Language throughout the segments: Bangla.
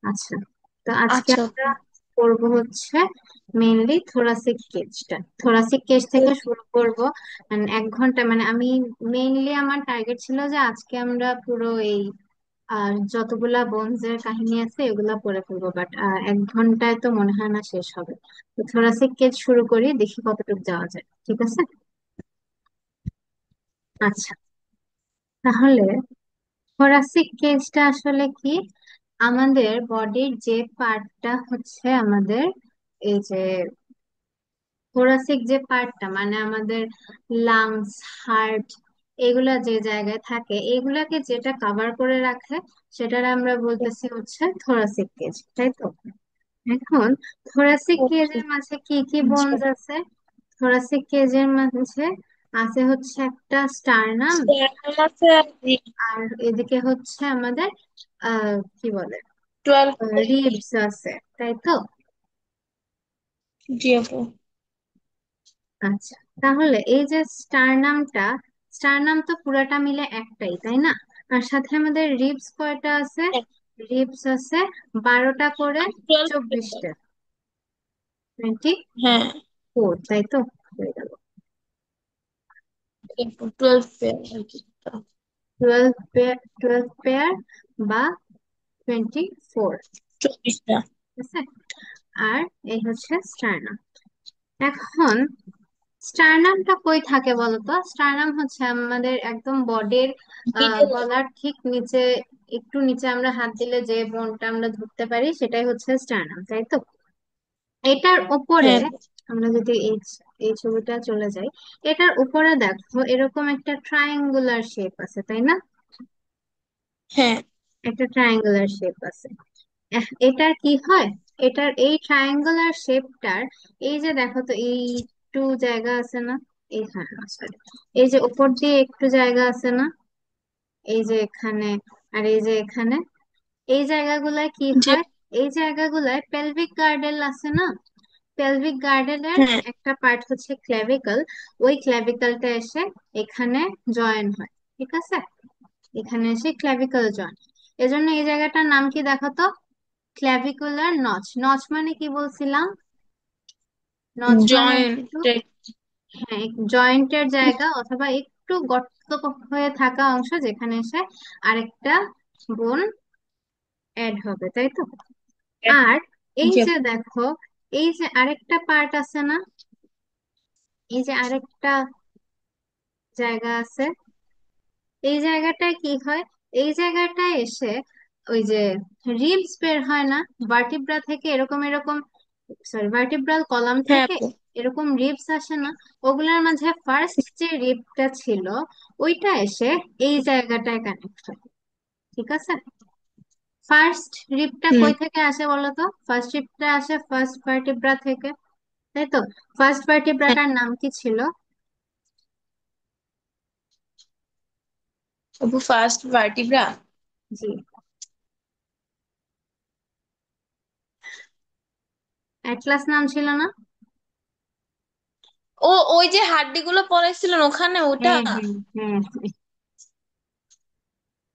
আচ্ছা, তো আজকে আচ্ছা আমরা আপু। করব হচ্ছে মেইনলি থোরাসিক কেজটা, থোরাসিক কেজ থেকে শুরু করব। 1 ঘন্টা, মানে আমি মেইনলি আমার টার্গেট ছিল যে আজকে আমরা পুরো এই যতগুলা বোনস এর কাহিনী আছে এগুলা পড়ে ফেলবো, বাট 1 ঘন্টায় তো মনে হয় না শেষ হবে। তো থোরাসিক কেজ শুরু করি, দেখি কতটুকু যাওয়া যায়, ঠিক আছে? আচ্ছা, তাহলে থোরাসিক কেজটা আসলে কি? আমাদের বডির যে পার্টটা হচ্ছে আমাদের, এই যে থোরাসিক যে পার্টটা মানে আমাদের লাংস, হার্ট, এগুলা যে জায়গায় থাকে এগুলাকে যেটা কভার করে রাখে সেটার আমরা বলতেছি হচ্ছে থোরাসিক কেজ, তাই তো? এখন থোরাসিক কেজের মাঝে কি কি আচ্ছা। বোনস আছে? থোরাসিক কেজের মাঝে আছে হচ্ছে একটা স্টারনাম, স্ট্যান্ড আছে আর আর এদিকে হচ্ছে আমাদের কি বলে, 12। রিবস আছে, তাই তো? জি আপু। আচ্ছা, তাহলে এই যে স্টারনামটা, স্টারনাম তো পুরাটা মিলে একটাই, তাই না? আর সাথে আমাদের রিবস কয়টা আছে? রিবস আছে 12টা করে, 12। 24টা, 24, হ্যাঁ তাই তো? হয়ে গেল আপু, 12 পেয়ার আর কি। 12 পেয়ার, 12 পেয়ার বা 24, 24টা। ঠিক আছে? আর এই হচ্ছে স্টারনাম। এখন স্টারনামটা কই থাকে বলতো? স্টারনাম হচ্ছে আমাদের একদম বডির মিডল। গলার ঠিক নিচে, একটু নিচে আমরা হাত দিলে যে বোনটা আমরা ধরতে পারি সেটাই হচ্ছে স্টারনাম, তাই তো? এটার উপরে হ্যাঁ আমরা যদি এই এই ছবিটা চলে যাই, এটার উপরে দেখো এরকম একটা ট্রায়াঙ্গুলার শেপ আছে, তাই না? হ্যাঁ। একটা ট্রায়াঙ্গুলার শেপ আছে। এটার কি হয়, এটার এই ট্রায়াঙ্গুলার শেপটার, এই যে দেখো তো এই একটু জায়গা আছে না, এই, হ্যাঁ sorry, এই যে উপর দিয়ে একটু জায়গা আছে না, এই যে এখানে আর এই যে এখানে, এই জায়গাগুলায় কি জি। হয়? এই জায়গাগুলায় পেলভিক গার্ডেল আছে না? পেলভিক গার্ডেলের হ্যাঁ। একটা পার্ট হচ্ছে ক্ল্যাভিকল, ওই ক্ল্যাভিকলটা এসে এখানে জয়েন হয়, ঠিক আছে? এখানে এসে ক্ল্যাভিকল জয়েন, এজন্য এই জায়গাটার নাম কি দেখো তো? Clavicular notch. নচ মানে কি বলছিলাম? নচ মানে একটু, জয়েন্ট। হ্যাঁ, জয়েন্টের জায়গা অথবা একটু গর্ত হয়ে থাকা অংশ যেখানে এসে আরেকটা বোন অ্যাড হবে, তাই তো? আর এই জি যে আপু। দেখো, এই যে আরেকটা পার্ট আছে না, এই যে আরেকটা জায়গা আছে, এই জায়গাটায় কি হয়? এই জায়গাটায় এসে ওই যে রিবস বের হয় না ভার্টিব্রা থেকে, এরকম এরকম, সরি, ভার্টিব্রাল কলাম হ্যাঁ থেকে আপু। এরকম রিবস আসে না? ওগুলোর মাঝে ফার্স্ট যে রিবটা ছিল ওইটা এসে এই জায়গাটায় কানেক্ট হয়, ঠিক আছে? ফার্স্ট রিবটা হুম। কই থেকে আসে বলো তো? ফার্স্ট রিবটা আসে ফার্স্ট ভার্টিব্রা থেকে, তাই তো? ফার্স্ট হ্যাঁ ভার্টিব্রাটার নাম কি ছিল? আপু, ফার্স্ট ভার্টিব্রা। জি, অ্যাটলাস নাম ছিল না? ও, ওই যে হাড্ডি গুলো পড়াইছিলেন ওখানে ওটা। হ্যাঁ হ্যাঁ হ্যাঁ।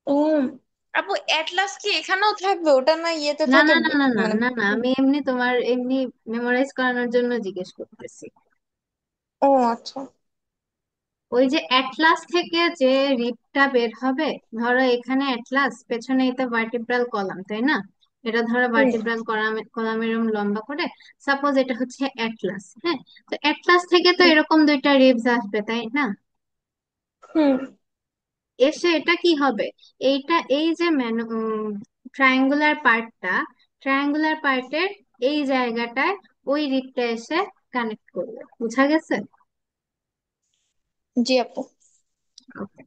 ও আপু, অ্যাটলাস কি এখানেও থাকবে? ওটা না ইয়েতে না থাকে না না না না মানে। না না, আমি এমনি তোমার এমনি মেমোরাইজ করানোর জন্য জিজ্ঞেস করতেছি। ও আচ্ছা। ওই যে অ্যাটলাস থেকে যে রিবটা বের হবে, ধরো এখানে অ্যাটলাস, পেছনে এটা ভার্টিব্রাল কলাম, তাই না? এটা ধরো হুম। ভার্টিব্রাল কলামের এরকম লম্বা করে, সাপোজ এটা হচ্ছে অ্যাটলাস, হ্যাঁ? তো অ্যাটলাস থেকে তো হুম। এরকম দুইটা রিবস আসবে, তাই না? হুম। এসে এটা কি হবে? এইটা, এই যে ট্রায়াঙ্গুলার পার্টটা, ট্রায়াঙ্গুলার পার্টের এই জায়গাটায় ওই রিবটা এসে কানেক্ট করবে, বুঝা গেছে? জি আপু। Okay.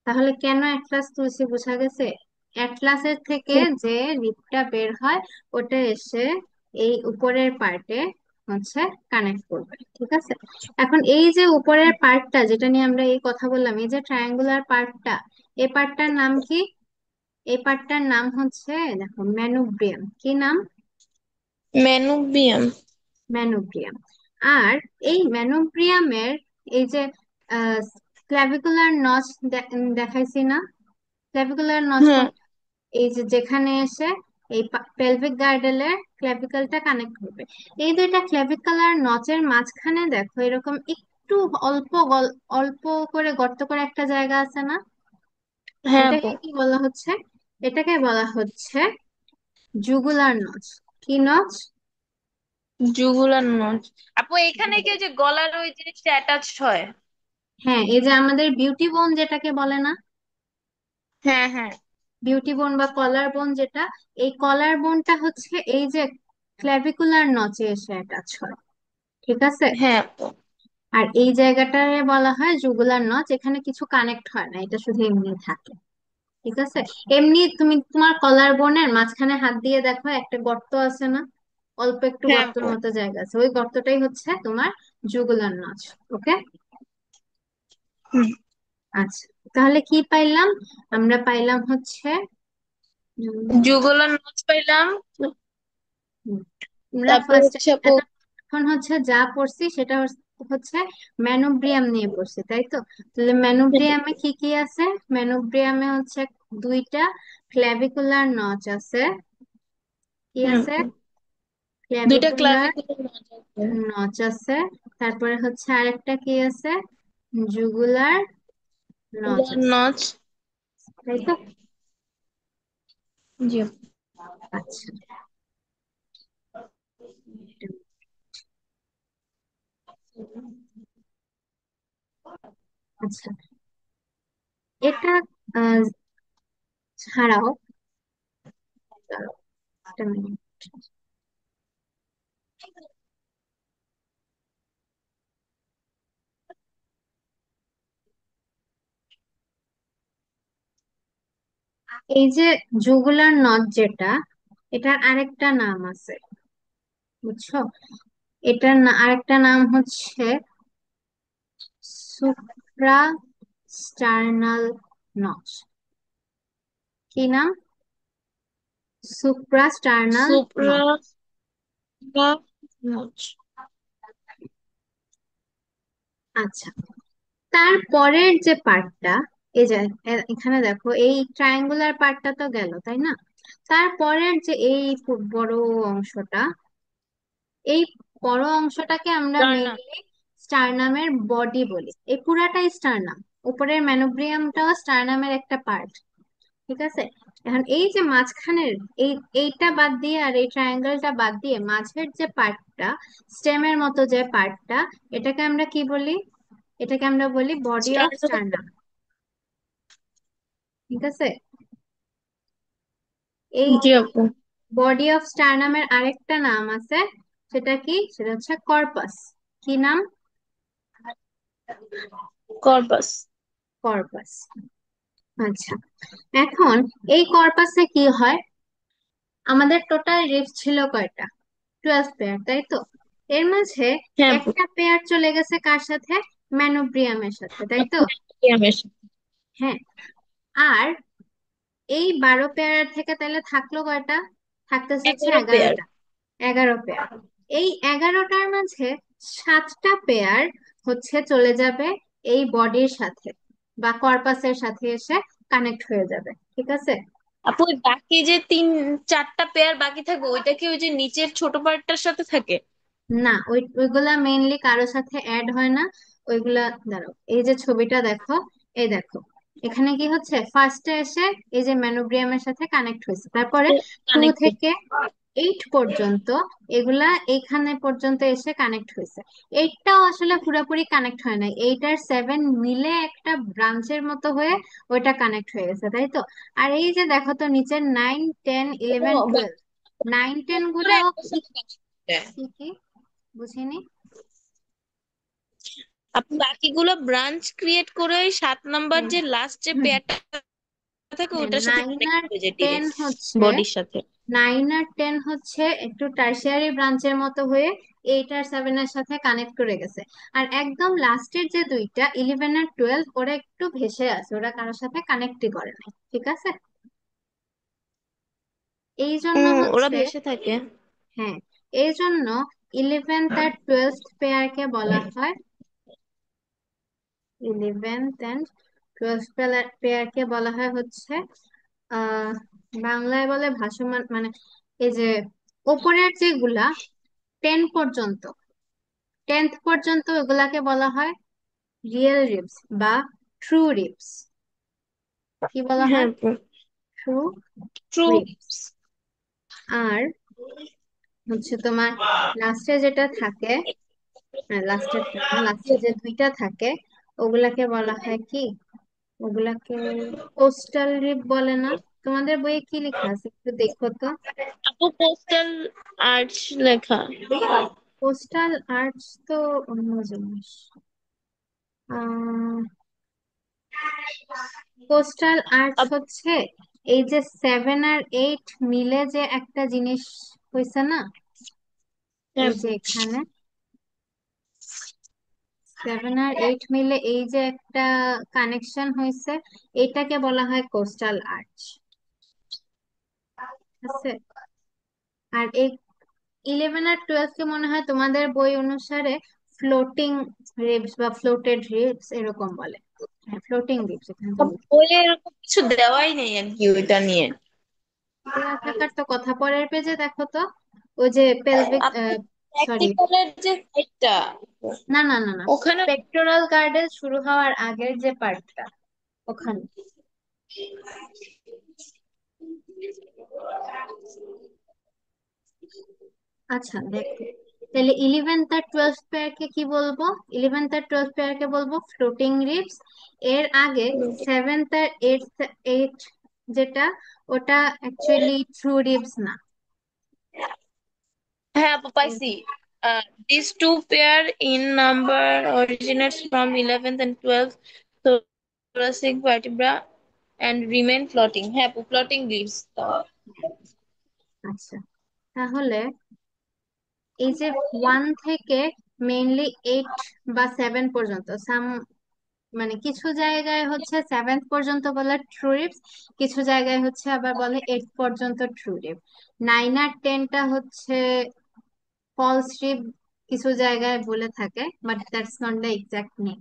তাহলে কেন অ্যাটলাস তুলসী, বোঝা গেছে? অ্যাটলাসের থেকে হুম। যে রিবটা বের হয় ওটা এসে এই উপরের পার্টে হচ্ছে কানেক্ট করবে, ঠিক আছে? এখন এই যে উপরের পার্টটা যেটা নিয়ে আমরা এই কথা বললাম, এই যে ট্রায়াঙ্গুলার পার্টটা, এই পার্টটার নাম কি? এই পার্টটার নাম হচ্ছে, দেখো, ম্যানুব্রিয়াম। কি নাম? ম্যানুবিয়াম। ম্যানুব্রিয়াম। আর এই ম্যানুব্রিয়ামের এই যে ক্ল্যাভিকুলার নচ দেখাইছি না? ক্ল্যাভিকুলার নচ হুম। কোন? এই যে যেখানে এসে এই পেলভিক গার্ডেলের ক্ল্যাভিকলটা কানেক্ট করবে। এই দুইটা ক্ল্যাভিকল আর নচের মাঝখানে দেখো এরকম একটু অল্প অল্প করে গর্ত করে একটা জায়গা আছে না? হ্যাঁ আপু। এটাকে কি বলা হচ্ছে? এটাকে বলা হচ্ছে জুগুলার নচ। কি নচ? Jugular notch. আপু এখানে কি ওই যে গলার ওই জিনিসটা অ্যাটাচ হয়? হ্যাঁ, এই যে আমাদের বিউটি বোন যেটাকে বলে না, হ্যাঁ হ্যাঁ। বিউটি বোন বা কলার বোন যেটা, এই কলার বোনটা হচ্ছে এই যে ক্ল্যাভিকুলার নচে এসে অ্যাটাচ হয়। ঠিক আছে? হ্যাঁ আপু। আর এই জায়গাটারে বলা হয় জুগুলার নচ, এখানে কিছু কানেক্ট হয় না, এটা শুধু এমনি থাকে। ঠিক আছে? এমনি তুমি তোমার কলার বোনের মাঝখানে হাত দিয়ে দেখো একটা গর্ত আছে না? অল্প একটু হ্যাঁ গর্তের আপু। মতো জায়গা আছে, ওই গর্তটাই হচ্ছে তোমার জুগুলার নচ। ওকে। হুম। আচ্ছা, তাহলে কি পাইলাম? আমরা পাইলাম হচ্ছে জুগুলার নচ পাইলাম। উম, আমরা তারপর ফার্স্ট হচ্ছে আপু। এখন হচ্ছে যা পড়ছি সেটা হচ্ছে ম্যানোব্রিয়াম নিয়ে পড়ছি, তাই তো? তাহলে ম্যানোব্রিয়ামে কি কি আছে? ম্যানোব্রিয়ামে হচ্ছে দুইটা ক্ল্যাভিকুলার নচ আছে। কি হুম, আছে? দুইটা ক্ল্যাভিকুলার ক্লাভিকুলার নচ আছে। নচ আছে। তারপরে হচ্ছে আরেকটা কি আছে? জুগুলার নচ জুগুলার আছে, নচ। তাই তো? জি। আচ্ছা, আচ্ছা, এটা আহ, ছাড়াও, দাঁড়াও, একটা মিনিট। এই যে জুগুলার নচ যেটা, এটার আরেকটা নাম আছে, বুঝছো? এটার আরেকটা নাম হচ্ছে সুপ্রা স্টার্নাল নচ। কি নাম? Supra sternal supra notch. Notch. আচ্ছা, তারপরের যে পার্টটা, এই যে এখানে দেখো এই ট্রায়াঙ্গুলার পার্টটা তো গেল, তাই না? তারপরের যে এই বড় অংশটা, এই বড় অংশটাকে আমরা স্টারনাম। মেইনলি স্টারনামের বডি বলি। এই পুরাটাই স্টারনাম, উপরের ম্যানোব্রিয়ামটাও স্টারনামের একটা পার্ট। ঠিক আছে? এখন এই যে মাঝখানের এই এইটা বাদ দিয়ে আর এই ট্রায়াঙ্গেলটা বাদ দিয়ে মাঝের যে পার্টটা, স্টেমের মতো যে পার্টটা, এটাকে আমরা কি বলি? এটাকে আমরা বলি বডি অফ স্টারনাম। স্টারনাম। ঠিক আছে? এই জি আপু। বডি অফ স্টারনামের আরেকটা নাম আছে, সেটা কি? সেটা হচ্ছে কর্পাস। কি নাম? কর্পাস। কর্পাস। আচ্ছা, এখন এই কর্পাসে কি হয়? আমাদের টোটাল রিবস ছিল কয়টা? 12 পেয়ার, তাই তো? এর মাঝে হ্যাঁ আপু। একটা পেয়ার চলে গেছে কার সাথে? ম্যানোব্রিয়ামের সাথে, তাই তো? ব্যায়ামের সাথে। হ্যাঁ। আর এই 12 পেয়ার থেকে তাহলে থাকলো কয়টা? থাকতেছে হচ্ছে 11 পেয়ার। 11টা। 11 পেয়ার। এই 11টার মাঝে 7টা পেয়ার হচ্ছে চলে যাবে এই বডির সাথে বা কর্পাসের সাথে এসে কানেক্ট হয়ে যাবে। ঠিক আছে? আপু ওই বাকি যে 4টা পেয়ার বাকি থাকে ওইটা কি ওই যে নিচের ছোট পার্টটার সাথে থাকে? না, ওইগুলা মেইনলি কারোর সাথে অ্যাড হয় না। ওইগুলা, দাঁড়াও, এই যে ছবিটা দেখো, এই দেখো, এখানে কি হচ্ছে? ফার্স্টে এসে এই যে ম্যানোব্রিয়ামের সাথে কানেক্ট হয়েছে, তারপরে 2 কানেক্টেড। থেকে 8 পর্যন্ত এগুলা এইখানে পর্যন্ত এসে কানেক্ট হয়েছে। এইটাও আসলে পুরোপুরি কানেক্ট হয় নাই, 8 আর 7 মিলে একটা ব্রাঞ্চের মতো হয়ে ওইটা কানেক্ট হয়ে গেছে, তাই তো? আর এই যে দেখো তো নিচের 9, 10, 11, ও 12, 9, 10 পুরো গুলাও একটার সাথে কাজ করতে। কি কি বুঝিনি। আপু বাকিগুলো ব্রাঞ্চ ক্রিয়েট করে ওই 7 নাম্বার হ্যাঁ, যে লাস্ট যে হুম, পেয়ারটা থাকে হ্যাঁ, ওটার সাথে নাইন কানেক্ট আর হয়ে যায় টেন ডিরেক্ট হচ্ছে বডির সাথে। 9 আর 10 হচ্ছে একটু টারশিয়ারি ব্রাঞ্চের মতো হয়ে 8 আর 7 এর সাথে কানেক্ট করে গেছে। আর একদম লাস্টের যে দুইটা 11 আর 12, ওরা একটু ভেসে আছে, ওরা কারোর সাথে কানেক্টই করে নাই। ঠিক আছে? এই জন্য ওরা হচ্ছে, ভেসে থাকে। হ্যাঁ, এই জন্য 11th আর 12th পেয়ারকে বলা হয়, 11th and 12th পেয়ারকে বলা হয় হচ্ছে বাংলায় বলে ভাসমান, মানে এই যে ওপরের যেগুলা 10 পর্যন্ত, 10th পর্যন্ত ওগুলাকে বলা হয় রিয়েল রিবস বা ট্রু রিবস। কি বলা হ্যাঁ হয়? আপু। True true. রিবস। আর হচ্ছে তোমার লাস্টে যেটা থাকে, লাস্টেরটা না, লাস্টে যে দুইটা থাকে ওগুলাকে বলা হয় কি, ওগুলাকে কোস্টাল রিপ বলে না? তোমাদের বইয়ে কি লেখা আছে একটু দেখো তো। আপু কোস্টাল আর্চ লেখা। কোস্টাল আর্টস তো অন্য জিনিস। আহ কোস্টাল আর্টস হচ্ছে এই যে 7 আর 8 মিলে যে একটা জিনিস হয়েছে না, এই যে এখানে 7 আর 8 মিলে এই যে একটা কানেকশন হয়েছে, এটাকে বলা হয় কোস্টাল আর্চ। আছে। আর এই 11 আর 12 কে মনে হয় তোমাদের বই অনুসারে ফ্লোটিং রিবস বা ফ্লোটেড রিবস এরকম বলে। হ্যাঁ, ফ্লোটিং রিবস এখানে তুমি। বইয়ে এরকম কিছু দেওয়াই নেই আর কি ওইটা নিয়ে। দেয়া থাকার তো কথা, পরের পেজে দেখো তো। ওই যে পেলভিক, আপু সরি, প্র্যাকটিক্যালের যে সাইডটা না না না না, ওখানে। পেক্টোরাল গার্ডেল শুরু হওয়ার আগের যে পার্টটা, ওখানে। আচ্ছা দেখো, তাহলে 11th আর 12th পেয়ারকে কি বলবো? 11th আর 12th পেয়ারকে বলবো ফ্লোটিং রিবস। এর আগে 7th আর 8th যেটা, ওটা অ্যাকচুয়ালি ট্রু রিবস না। হ্যাঁ আপু পাইছি। These two pair in number originates from 11th and 12th thoracic vertebra and remain floating. হ্যাঁ আপু floating leaves. আচ্ছা, তাহলে এই যে 1 থেকে মেইনলি 8 বা 7 পর্যন্ত, মানে কিছু জায়গায় হচ্ছে 7th পর্যন্ত বলে ট্রু রিপস, কিছু জায়গায় হচ্ছে আবার বলে 8 পর্যন্ত ট্রু রিপ। 9 আর 10টা হচ্ছে ফলস রিপ, কিছু জায়গায় বলে থাকে, but that's not the exact name.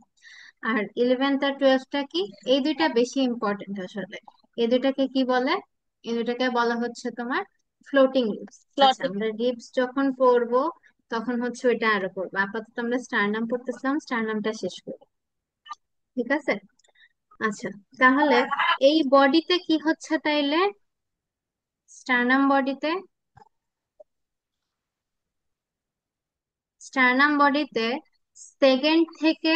আর 11th আর 12টা কি, এই দুইটা বেশি ইম্পর্টেন্ট আসলে। এই দুইটাকে কি বলে? এই দুইটাকে বলা হচ্ছে তোমার ফ্লোটিং রিপস। আচ্ছা, Floating. আমরা রিপস যখন পড়বো তখন হচ্ছে ওইটা আরো পড়বো, আপাতত আমরা স্টারনাম পড়তেছিলাম, স্টারনামটা শেষ করি। ঠিক আছে। আচ্ছা, তাহলে এই বডিতে কি হচ্ছে তাইলে? স্টারনাম বডিতে, স্টারনাম বডিতে 2nd থেকে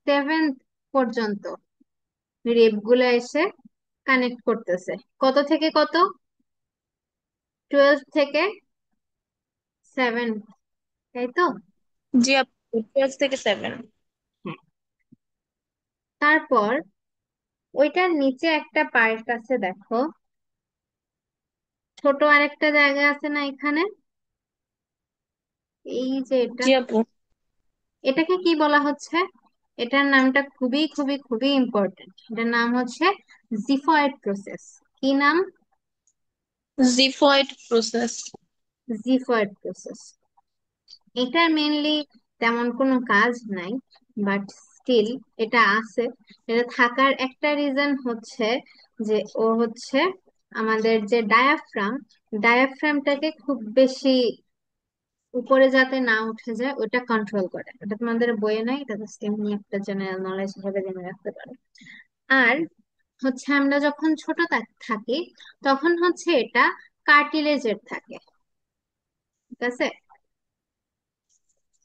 7th পর্যন্ত রেপ গুলো এসে কানেক্ট করতেছে। কত থেকে কত? 12 থেকে 7, তাই তো? জি আপু 12 থেকে 7। হ্যাঁ। তারপর ওইটার নিচে একটা পার্ট আছে দেখো, ছোট আরেকটা জায়গা আছে না এখানে, এই যে এটা, জি আপু এটাকে কি বলা হচ্ছে? এটার নামটা খুবই খুবই খুবই ইম্পর্টেন্ট, এটার নাম হচ্ছে জিফয়েড প্রসেস। কি নাম? Xiphoid process. Xiphoid process. এটার মেইনলি তেমন কোনো কাজ নাই, বাট স্টিল এটা আছে। এটা থাকার একটা রিজন হচ্ছে যে ও হচ্ছে আমাদের যে ডায়াফ্রাম, ডায়াফ্রামটাকে খুব বেশি উপরে যাতে না উঠে যায় ওটা কন্ট্রোল করে। ওটা তোমাদের বইয়ে নাই, এটা জাস্ট এমনি একটা জেনারেল নলেজ হিসেবে জেনে রাখতে পারো। আর হচ্ছে আমরা যখন ছোট থাকি তখন হচ্ছে এটা কার্টিলেজের থাকে। ঠিক আছে।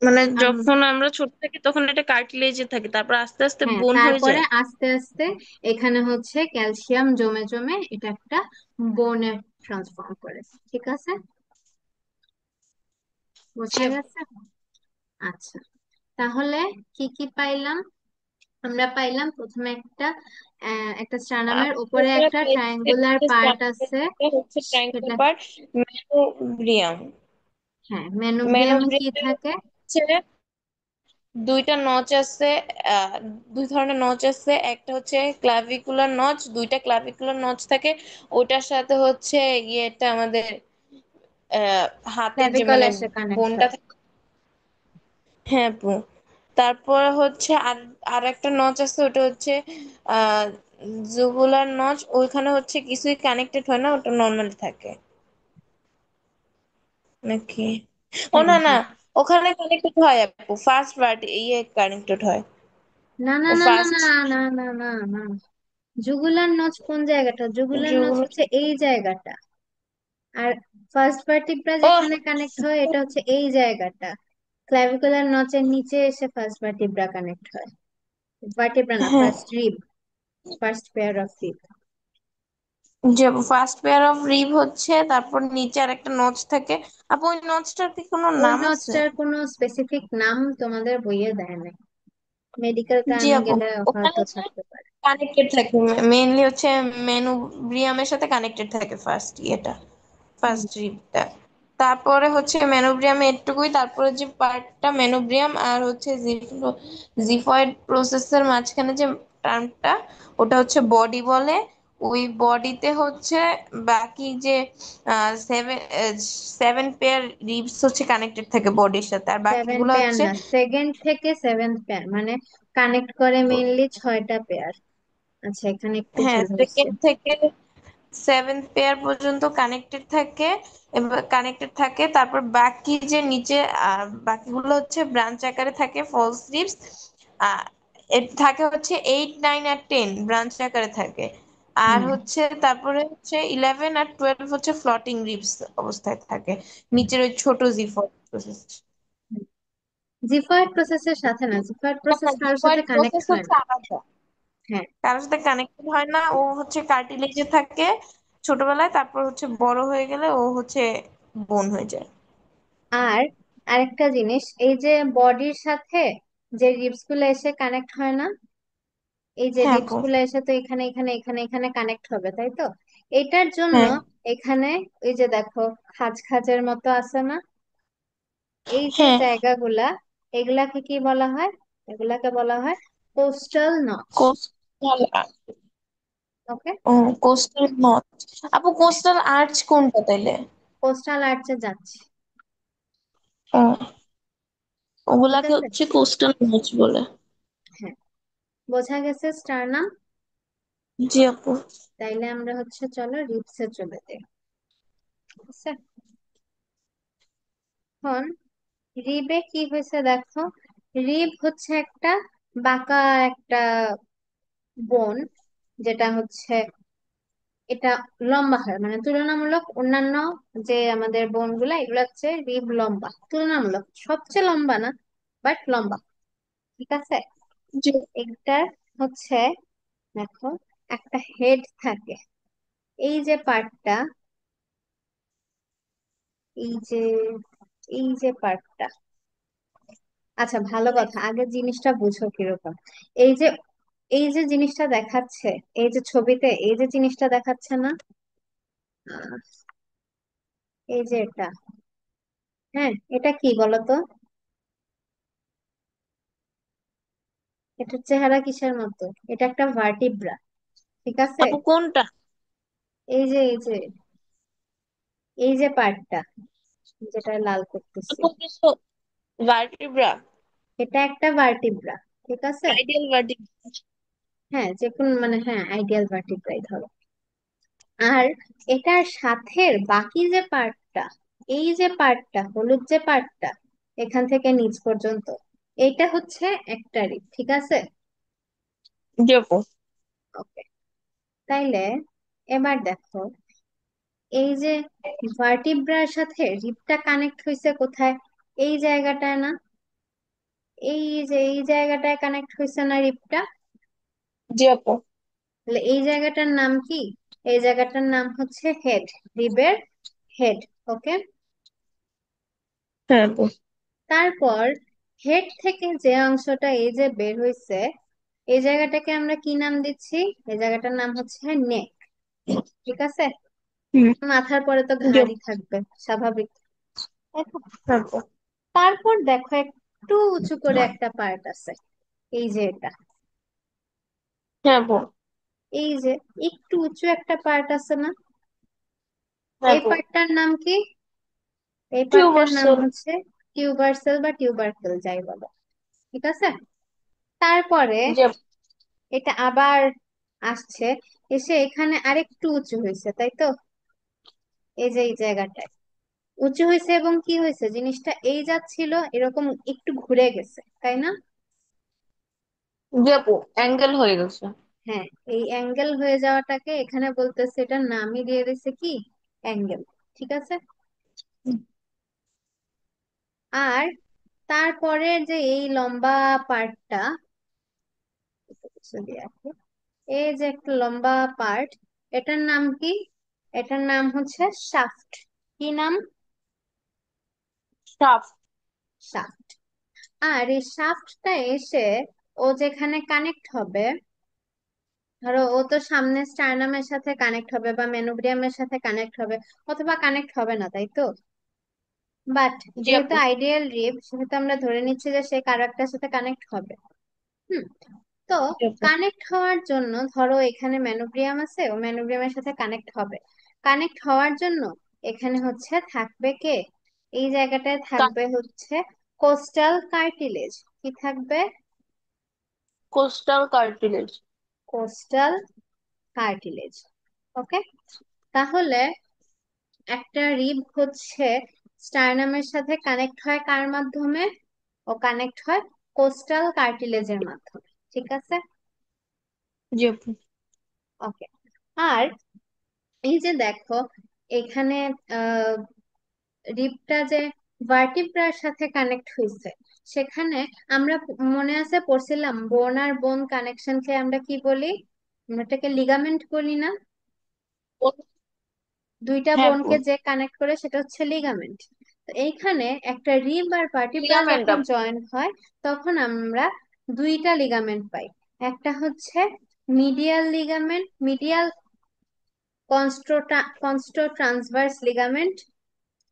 মানে যখন আমরা ছোট থাকি তখন এটা কার্টিলেজে থাকে, তারপর আস্তে আস্তে হ্যাঁ, বোন হয়ে তারপরে যায়। আস্তে আস্তে এখানে হচ্ছে ক্যালসিয়াম জমে জমে এটা একটা বোনে ট্রান্সফর্ম করে। ঠিক আছে, জি বোঝা আপু। গেছে? আচ্ছা, তাহলে কি কি পাইলাম? আমরা পাইলাম প্রথমে একটা স্টার্নামের উপরে আমরা একটা পেয়েছি ট্রায়াঙ্গুলার হচ্ছে পার্ট স্ট্রাকচার, আছে। হচ্ছে ট্রায়াঙ্গুলার সেটা, পার্ট, ম্যানোব্রিয়াম। হ্যাঁ, মেনুব্রিয়ামে কি ম্যানোব্রিয়ামের থাকে? হচ্ছে দুইটা নচ আছে। আহ, দুই ধরনের নচ আছে, একটা হচ্ছে ক্লাভিকুলার নচ, দুইটা ক্লাভিকুলার নচ থাকে। ওটার সাথে হচ্ছে ইয়েটা আমাদের হাতের যে ক্ল্যাভিকল মানে এসে কানেক্ট বোনটা হয়। থাকে। হ্যাঁ আপু। তারপর হচ্ছে আর আর একটা নচ আছে, ওটা হচ্ছে জুগুলার নচ ওইখানে হচ্ছে কিছুই কানেক্টেড হয় না, ওটা নর্মালি থাকে নাকি? ও হ্যাঁ না না, হ্যাঁ। ওখানে কানেক্টেড হয় আপু, ফার্স্ট পার্ট ইয়ে কানেক্টেড হয়। না না ও না না ফার্স্ট না না না না না, জুগুলার নচ কোন জায়গাটা? জুগুলার নচ জুগুলার, হচ্ছে এই জায়গাটা। আর ফার্স্ট ভার্টিব্রা ও যেখানে কানেক্ট হয় এটা হচ্ছে এই জায়গাটা। ক্ল্যাভিকুলার নচের নিচে এসে ফার্স্ট ভার্টিব্রা কানেক্ট হয়। ভার্টিব্রা না, হ্যাঁ, first rib, first pair of rib. যে ফার্স্ট পেয়ার অফ রিব হচ্ছে, তারপর নিচে আর একটা নচ থাকে। আপু ওই নচটার কি কোনো ওই নাম আছে? নচটার কোনো স্পেসিফিক নাম তোমাদের বইয়ে দেয় নাই, মেডিকেল জি টার্মে আপু, গেলে ওখানে হয়তো হচ্ছে থাকতে পারে। কানেক্টেড থাকে, মেইনলি হচ্ছে মেনুব্রিয়ামের সাথে কানেক্টেড থাকে ফার্স্ট ইয়েটা, হুম, ফার্স্ট রিবটা। তারপরে হচ্ছে মেনোব্রিয়াম এটুকুই, তারপরে যে পার্টটা মেনোব্রিয়াম আর হচ্ছে জিফয়েড প্রসেসের মাঝখানে যে টার্মটা, ওটা হচ্ছে বডি বলে। ওই বডিতে হচ্ছে বাকি যে সেভেন সেভেন পেয়ার রিবস হচ্ছে কানেক্টেড থাকে বডির সাথে, আর সেভেন বাকিগুলো পেয়ার হচ্ছে, না, সেকেন্ড থেকে সেভেন্থ পেয়ার মানে কানেক্ট করে মেইনলি 6টা পেয়ার। আচ্ছা, এখানে একটু হ্যাঁ, ভুল হয়েছে। সেকেন্ড থেকে সেভেন্থ পেয়ার পর্যন্ত কানেক্টেড থাকে। এবার কানেক্টেড থাকে, তারপর বাকি যে নিচে বাকিগুলো হচ্ছে ব্রাঞ্চ আকারে থাকে, ফলস লিভস। এর থাকে হচ্ছে 8, 9 আর 10 ব্রাঞ্চ আকারে থাকে। আর হুম। হচ্ছে তারপরে হচ্ছে 11 আর 12 হচ্ছে ফ্লটিং লিভস অবস্থায় থাকে, নিচের ওই ছোট জিফর প্রসেস। জিফয়েড প্রসেসের সাথে না, জিফয়েড না প্রসেস না, কারোর সাথে জিফয়েড কানেক্ট প্রসেস হয় হচ্ছে না। আলাদা, হ্যাঁ। কারোর সাথে কানেক্টেড হয় না। ও হচ্ছে কার্টিলেজে থাকে ছোটবেলায়, তারপর হচ্ছে বড় হয়ে গেলে ও হচ্ছে বোন হয়ে যায়। আর আরেকটা জিনিস, এই যে বডির সাথে যে রিবস গুলো এসে কানেক্ট হয় না, এই যে হ্যাঁ রিবস আপু। গুলো এসে তো এখানে এখানে এখানে এখানে কানেক্ট হবে, তাই তো? এটার জন্য হ্যাঁ এখানে ওই যে দেখো খাঁজ খাঁজের মতো আছে না, এই যে হ্যাঁ, জায়গাগুলা, এগুলাকে কি বলা হয়? এগুলাকে বলা হয় কোস্টাল নচ। Coastal, okay. ও কোস্টাল নট। আপু কোস্টাল আর্চ কোনটা তাইলে? কোস্টাল আর্চে যাচ্ছে। ও, ঠিক ওগুলাকে আছে। হচ্ছে কোস্টাল নচ বলে। হ্যাঁ, বোঝা গেছে স্টারনাম। জি আপু। তাইলে আমরা হচ্ছে চলো রিপসে চলে যাই। ঠিক আছে। এখন রিবে কি হয়েছে দেখো, রিব হচ্ছে একটা বাঁকা একটা বোন, যেটা হচ্ছে এটা লম্বা হয়, মানে তুলনামূলক অন্যান্য যে আমাদের বোন গুলা, এগুলো হচ্ছে রিব লম্বা, তুলনামূলক সবচেয়ে লম্বা না, বাট লম্বা। ঠিক আছে। জি এটার হচ্ছে দেখো একটা হেড থাকে, এই যে পার্টটা, এই যে এই যে পার্টটা। আচ্ছা, ভালো কথা, আগে জিনিসটা বুঝো কিরকম। এই যে এই যে জিনিসটা দেখাচ্ছে, এই যে ছবিতে এই যে জিনিসটা দেখাচ্ছে না, আহ, এই যে এটা, হ্যাঁ, এটা কি বলতো? এটার চেহারা কিসের মতো? এটা একটা ভার্টিব্রা। ঠিক আছে। আপু কোনটা? এই যে এই যে পার্টটা, যেটা লাল করতেছি, আপু কিছু ভার্টিব্রা, এটা একটা ভার্টিব্রা। ঠিক আছে। Ideal vertebra. হ্যাঁ, যে কোন মানে হ্যাঁ, আইডিয়াল ভার্টিব্রাই ধরো। আর এটার সাথে বাকি যে পার্টটা, এই যে পার্টটা হলুদ যে পার্টটা, এখান থেকে নিচ পর্যন্ত, এইটা হচ্ছে একটা রিব। ঠিক আছে। জি আপু। ওকে। তাইলে এবার দেখো, এই যে ভার্টিব্রার সাথে রিবটা কানেক্ট হয়েছে কোথায়? এই জায়গাটায় না? এই যে এই জায়গাটায় কানেক্ট হয়েছে না রিবটা? জি আপু। তাহলে এই জায়গাটার নাম কি? এই জায়গাটার নাম হচ্ছে হেড, রিবের হেড। ওকে। হ্যাঁ আপু। তারপর হেড থেকে যে অংশটা এই যে বের হয়েছে, এই জায়গাটাকে আমরা কি নাম দিচ্ছি? এই জায়গাটার নাম হচ্ছে নেক। ঠিক আছে। হুম। মাথার পরে তো জি আপু। ঘাড়ই থাকবে, স্বাভাবিক। এখন হ্যাঁ আপু। তারপর দেখো একটু উঁচু করে একটা পার্ট আছে, এই যে এটা, হ্যাঁ আপু। এই যে একটু উঁচু একটা পার্ট আছে না, হ্যাঁ এই আপু। পার্টটার নাম কি? এই পার্টটার নাম টিউবারসেল। হচ্ছে টিউবারসেল বা টিউবারকেল, যাই বলো। ঠিক আছে। তারপরে জি আপু। এটা আবার আসছে, এসে এখানে আরেকটু উঁচু হয়েছে, তাই তো? এই যে এই জায়গাটায় উঁচু হয়েছে, এবং কি হয়েছে, জিনিসটা এই যাচ্ছিল এরকম একটু ঘুরে গেছে, তাই না? জি আপু, অ্যাঙ্গেল হয়ে গেছে। হ্যাঁ, এই অ্যাঙ্গেল হয়ে যাওয়াটাকে এখানে বলতেছে, এটার নামই দিয়ে দিছে কি, অ্যাঙ্গেল। ঠিক আছে। আর তারপরে যে এই লম্বা পার্টটা, এই যে একটা লম্বা পার্ট, এটার নাম কি? এটার নাম হচ্ছে শাফট। কি নাম? সাপ। শাফট। আর এই শাফটটা এসে ও যেখানে কানেক্ট হবে, ধরো ও তো সামনে স্টারনামের সাথে কানেক্ট হবে বা মেনোব্রিয়ামের সাথে কানেক্ট হবে, অথবা কানেক্ট হবে না, তাই তো? বাট জি যেহেতু আপু। আইডিয়াল রিপ, সেহেতু আমরা ধরে নিচ্ছি যে সে কারো একটার সাথে কানেক্ট হবে। হুম। তো জি আপু। কানেক্ট হওয়ার জন্য, ধরো এখানে ম্যানোব্রিয়াম আছে, ও ম্যানোব্রিয়ামের সাথে কানেক্ট হবে। কানেক্ট হওয়ার জন্য এখানে হচ্ছে থাকবে কে, এই জায়গাটায় থাকবে হচ্ছে কোস্টাল কার্টিলেজ। কি থাকবে? Costal cartilage. Costal cartilage. Okay. তাহলে একটা রিব হচ্ছে স্টারনামের সাথে কানেক্ট হয় কার মাধ্যমে? ও কানেক্ট হয় কোস্টাল কার্টিলেজের মাধ্যমে। ঠিক আছে। জি আপু। ওকে। আর এই যে দেখো, এখানে আহ রিবটা যে ভার্টিব্রার সাথে কানেক্ট হয়েছে, সেখানে আমরা মনে আছে পড়ছিলাম, বোন আর বোন কানেকশনকে আমরা কি বলি? আমরা এটাকে লিগামেন্ট বলি না? দুইটা হ্যাঁ আপু। বোনকে যে কানেক্ট করে সেটা হচ্ছে লিগামেন্ট। তো এইখানে একটা রিব আর ভার্টিব্রা লিগামেন্ট যখন আপু। জয়েন হয়, তখন আমরা দুইটা লিগামেন্ট পাই। একটা হচ্ছে medial ligament, medial costotransverse ligament.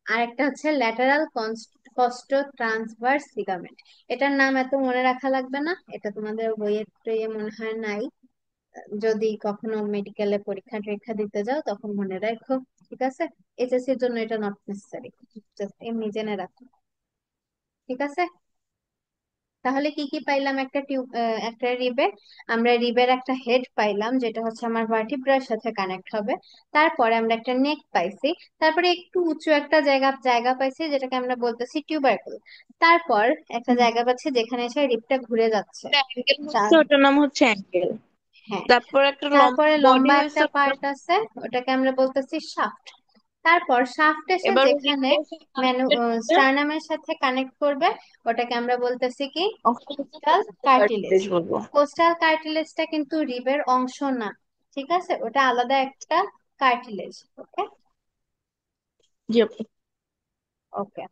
আর একটা হচ্ছে ল্যাটারাল কস্টো ট্রান্সভার্স লিগামেন্ট। এটার নাম এত মনে রাখা লাগবে না, এটা তোমাদের বইয়ে টইয়ে মনে হয় নাই। যদি কখনো মেডিকেলে পরীক্ষা টরীক্ষা দিতে যাও তখন মনে রাখো। ঠিক আছে। এইচএসসি এর জন্য এটা নট নেসেসারি, জাস্ট এমনি জেনে রাখো। ঠিক আছে। তাহলে কি কি পাইলাম একটা একটা রিবে? আমরা রিবের একটা হেড পাইলাম, যেটা হচ্ছে আমার ভার্টিব্রার সাথে কানেক্ট হবে। তারপরে আমরা একটা নেক পাইছি। তারপরে একটু উঁচু একটা জায়গা জায়গা পাইছি, যেটাকে আমরা বলতেছি টিউবারকুল। তারপর একটা হুম। জায়গা পাচ্ছি যেখানে এসে রিবটা ঘুরে যাচ্ছে। একটা অ্যাঙ্গেল হচ্ছে, চা- ওটার নাম হচ্ছে অ্যাঙ্গেল। হ্যাঁ। তারপর একটা লম্বা তারপরে বডি লম্বা হয়েছে, একটা ওটার পার্ট নাম- আছে, ওটাকে আমরা বলতেছি শাফট। তারপর শাফট এসে এবার যেখানে রিপের সাথে কানেক্টেড হবে। স্টারনামের সাথে কানেক্ট করবে, ওটাকে আমরা বলতেছি কি, ওখানে হচ্ছে কোস্টাল কোস্টাল কার্টিলেজ। কার্টিলেজ বলবো। কোস্টাল কার্টিলেজটা কিন্তু রিবের অংশ না। ঠিক আছে, ওটা আলাদা একটা কার্টিলেজ। ওকে। জি আপু। ওকে।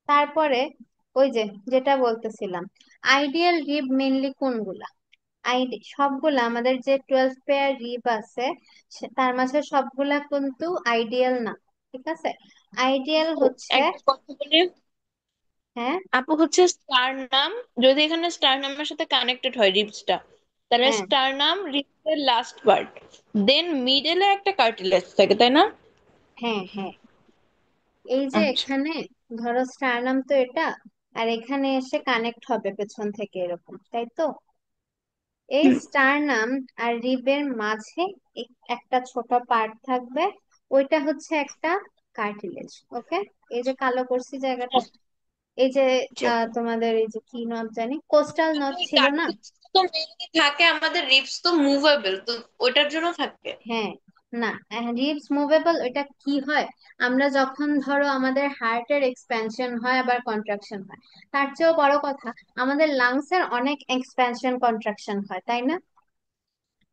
তারপরে ওই যে যেটা বলতেছিলাম, আইডিয়াল রিব মেইনলি কোনগুলা? সবগুলা আমাদের যে 12 পেয়ার রিব আছে, তার মাঝে সবগুলা কিন্তু আইডিয়াল না। ঠিক আছে। আইডিয়াল আপু, হচ্ছে, একটা কথা বলি। হ্যাঁ আপু হচ্ছে স্টার নাম, যদি এখানে স্টার নামের সাথে কানেক্টেড হয় রিবসটা, তাহলে হ্যাঁ স্টার নাম রিবসের লাস্ট পার্ট, দেন মিডলে একটা কার্টিলেজ থাকে, তাই না? হ্যাঁ হ্যাঁ। এই যে আচ্ছা। এখানে ধরো স্টারনাম তো এটা, আর এখানে এসে কানেক্ট হবে পেছন থেকে এরকম, তাই তো? এই হুম। স্টারনাম আর রিবের মাঝে একটা ছোট পার্ট থাকবে, ওইটা হচ্ছে একটা কার্টিলেজ। ওকে। এই যে কালো করছি জায়গাটা, এই যে জি আপু। তোমাদের এই যে কি নট জানি, কোস্টাল কিন্তু নট এই ছিল না? কার্টিলেজ তো মেইনলি থাকে, আমাদের রিবস তো মুভেবল, তো ওটার জন্য থাকে। হ্যাঁ। না, রিবস মুভেবল, ওইটা কি হয়, আমরা যখন ধরো আমাদের হার্টের এক্সপ্যানশন হয় আবার কন্ট্রাকশন হয়, তার চেয়েও বড় কথা, আমাদের লাংসের অনেক এক্সপ্যানশন কন্ট্রাকশন হয়, তাই না?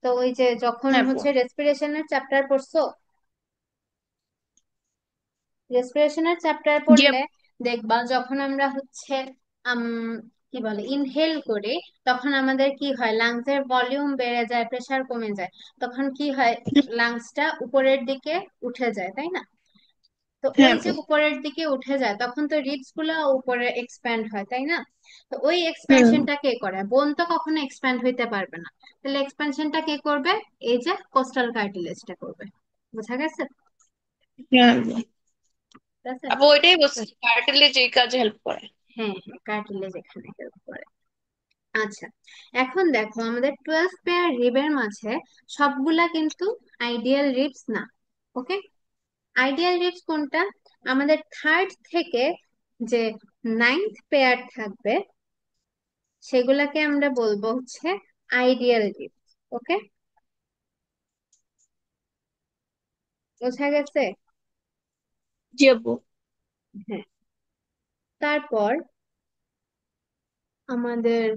তো ওই যে যখন হ্যাঁ আপু। হচ্ছে রেসপিরেশনের চ্যাপ্টার পড়ছো, রেসপিরেশনের চ্যাপ্টার জি পড়লে আপু। দেখবা, যখন আমরা হচ্ছে আম, কি বলে, ইনহেল করি, তখন আমাদের কি হয়, লাংসের ভলিউম বেড়ে যায়, প্রেসার কমে যায়। তখন কি হয়, লাংসটা উপরের দিকে উঠে যায়, তাই না? তো হ্যাঁ ওই যে আপু। উপরের দিকে উঠে যায়, তখন তো রিবস গুলো উপরে এক্সপ্যান্ড হয়, তাই না? তো ওই হুম। এক্সপ্যানশনটা কে করে? বোন তো কখনো এক্সপ্যান্ড হইতে পারবে না। তাহলে এক্সপ্যানশনটা কে করবে? এই যে কোস্টাল কার্টিলেজটা করবে। বোঝা গেছে? হ্যাঁ আপু। ঠিক আছে। আপু ওইটাই বলছি, কার্টিলেজ এই কাজে হেল্প করে। হ্যাঁ হ্যাঁ, কার্টিলেজ এখানে হেল্প করে। আচ্ছা, এখন দেখো আমাদের 12 পেয়ার রিবের মাঝে সবগুলা কিন্তু আইডিয়াল রিবস না। ওকে, আইডিয়াল রিবস কোনটা? আমাদের থার্ড থেকে যে নাইন্থ পেয়ার থাকবে সেগুলাকে আমরা বলবো হচ্ছে আইডিয়াল রিবস। ওকে, বোঝা গেছে? জি আপু। হ্যাঁ, তারপর আমাদের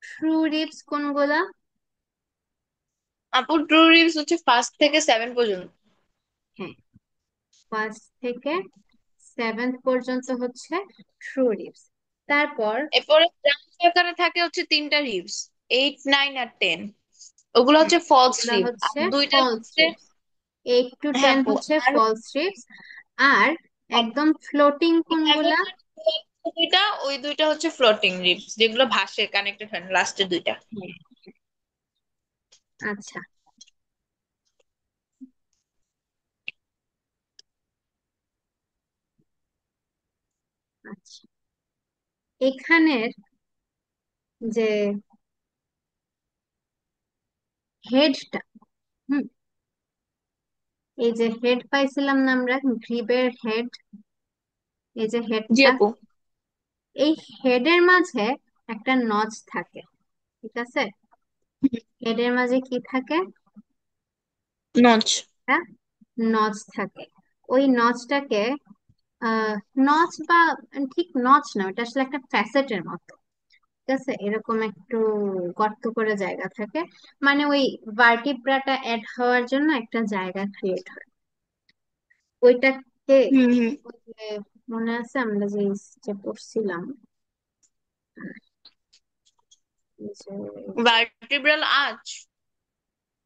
ট্রু রিবস কোনগুলা? আপু ট্রু রিবস হচ্ছে ফার্স্ট থেকে সেভেন পর্যন্ত। হ্যাঁ, ফার্স্ট থেকে সেভেন্থ পর্যন্ত হচ্ছে ট্রু রিবস। তারপর এরপরে ব্রাঞ্চ আকারে থাকে হচ্ছে তিনটা রিবস, 8, 9 আর 10। ওগুলো হ্যাঁ, হচ্ছে ফলস ওগুলা রিব। আর হচ্ছে দুইটা ফলস হচ্ছে, রিবস। 8 to 10 হ্যাঁ আপু, হচ্ছে আর ফলস রিবস। আর আর একদম ফ্লোটিং 11 কোনগুলা? আর 12 দুইটা, ওই দুইটা হচ্ছে ফ্লোটিং রিবস, যেগুলো ভাসে, কানেক্টেড হয় না, লাস্টের দুইটা। হ্যাঁ, আচ্ছা, আচ্ছা, এখানের যে হেডটা, হুম, এই যে হেড পাইছিলাম না আমরা, গ্রিবের হেড, এই যে জি হেডটা, আপু। এই হেডের মাঝে একটা নচ থাকে, ঠিক আছে? হেডের মাঝে কি থাকে? নচ। একটা নচ থাকে। ওই নচটাকে আহ নচ বা ঠিক নচ না, ওটা আসলে একটা ফ্যাসেটের মতো, ঠিক আছে? এরকম একটু গর্ত করে জায়গা থাকে, মানে ওই ভার্টিব্রাটা অ্যাড হওয়ার জন্য একটা জায়গা ক্রিয়েট হয় ওইটাকে। হুম হুম। ওই যে মনে আছে আমরা যে যে পড়ছিলাম, এই যে ভার্টিব্রাল আর্চ।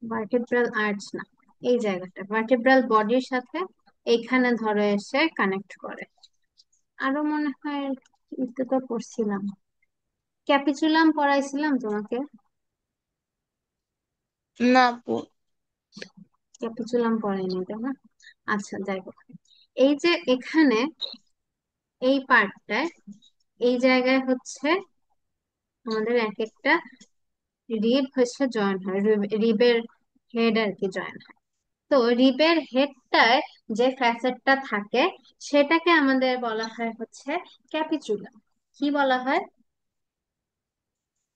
ভার্টিব্রাল আর্চ না, এই জায়গাটা ভার্টিব্রাল বডির সাথে এইখানে ধরে এসে কানেক্ট করে। আরো মনে হয় একটু তো পড়ছিলাম, ক্যাপিচুলাম পড়াইছিলাম তোমাকে। না আপু। ক্যাপিচুলাম পড়াইনি তাই না? আচ্ছা, যাই হোক, এই যে এখানে এই পার্টটায়, এই জায়গায় হচ্ছে আমাদের এক একটা রিব হচ্ছে জয়েন হয়, রিবের হেড আর কি জয়েন হয়। তো রিবের হেডটায় যে ফ্যাসেটটা থাকে সেটাকে আমাদের বলা হয় হচ্ছে ক্যাপিচুলাম। কি বলা হয়?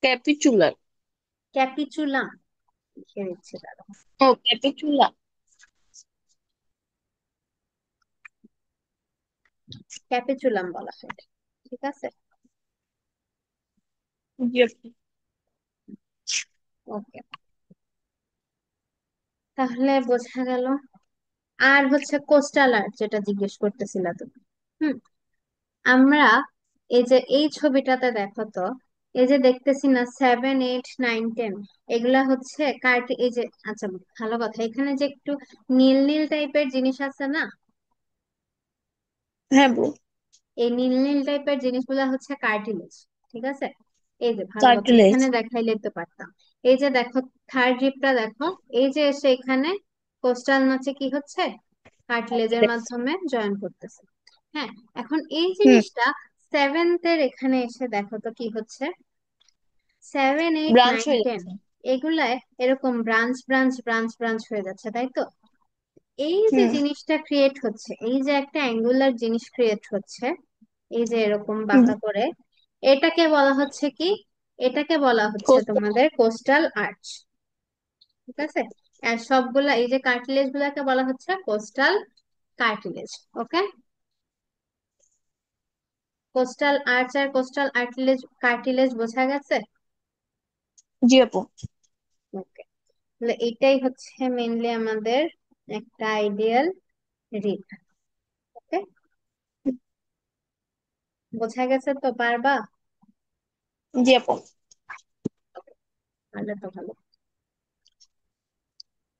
ক্যাপিচুলার। ক্যাপিচুলাম, লিখে দিচ্ছি দাঁড়াও। ও ক্যাপিচুলা। ক্যাপিচুলাম বলা হয় এটা, ঠিক আছে? জি আপু। ওকে, তাহলে বোঝা গেল। আর হচ্ছে কোস্টাল আর্ট যেটা জিজ্ঞেস করতেছিলা তুমি, হুম, আমরা এই যে এই ছবিটাতে দেখো তো, এই যে দেখতেছি না 7, 8, 9, 10, এগুলা হচ্ছে এই যে, আচ্ছা, ভালো কথা, এখানে যে একটু নীল নীল টাইপের জিনিস আছে না, হ্যাঁ আপু। এই নীল নীল টাইপের জিনিসগুলা হচ্ছে কার্টিলেজ, ঠিক আছে? এই যে ভালো কথা, কার্টিলেজ। এখানে দেখাইলে তো পারতাম। এই যে দেখো, থার্ড রিপটা দেখো, এই যে এসে এখানে কোস্টাল মাছে কি হচ্ছে, কার্টিলেজের কার্টিলেজ। মাধ্যমে জয়েন করতেছে। হ্যাঁ, এখন এই হুম। জিনিসটা সেভেন্থের এখানে এসে দেখো তো কি হচ্ছে, সেভেন এইট ব্রাঞ্চ নাইন হয়ে টেন যাচ্ছে। এগুলায় এরকম ব্রাঞ্চ ব্রাঞ্চ ব্রাঞ্চ ব্রাঞ্চ হয়ে যাচ্ছে, তাই তো? এই যে হুম জিনিসটা ক্রিয়েট হচ্ছে, এই যে একটা অ্যাঙ্গুলার জিনিস ক্রিয়েট হচ্ছে, এই যে এরকম হুম। বাঁকা করে, এটাকে বলা হচ্ছে কি? এটাকে বলা হচ্ছে কোস্টাল। তোমাদের কোস্টাল আর্চ, ঠিক আছে? আর সবগুলা এই যে কার্টিলেজ গুলাকে বলা হচ্ছে কোস্টাল কার্টিলেজ। ওকে, কোস্টাল আর্চ আর কোস্টাল আর্টিলেজ কার্টিলেজ বোঝা গেছে? জি আপু। ওকে, তাহলে এটাই হচ্ছে মেইনলি আমাদের একটা আইডিয়াল রিড। ওকে, বোঝা গেছে তো, পারবা? জি আপু। তাহলে তো ভালো।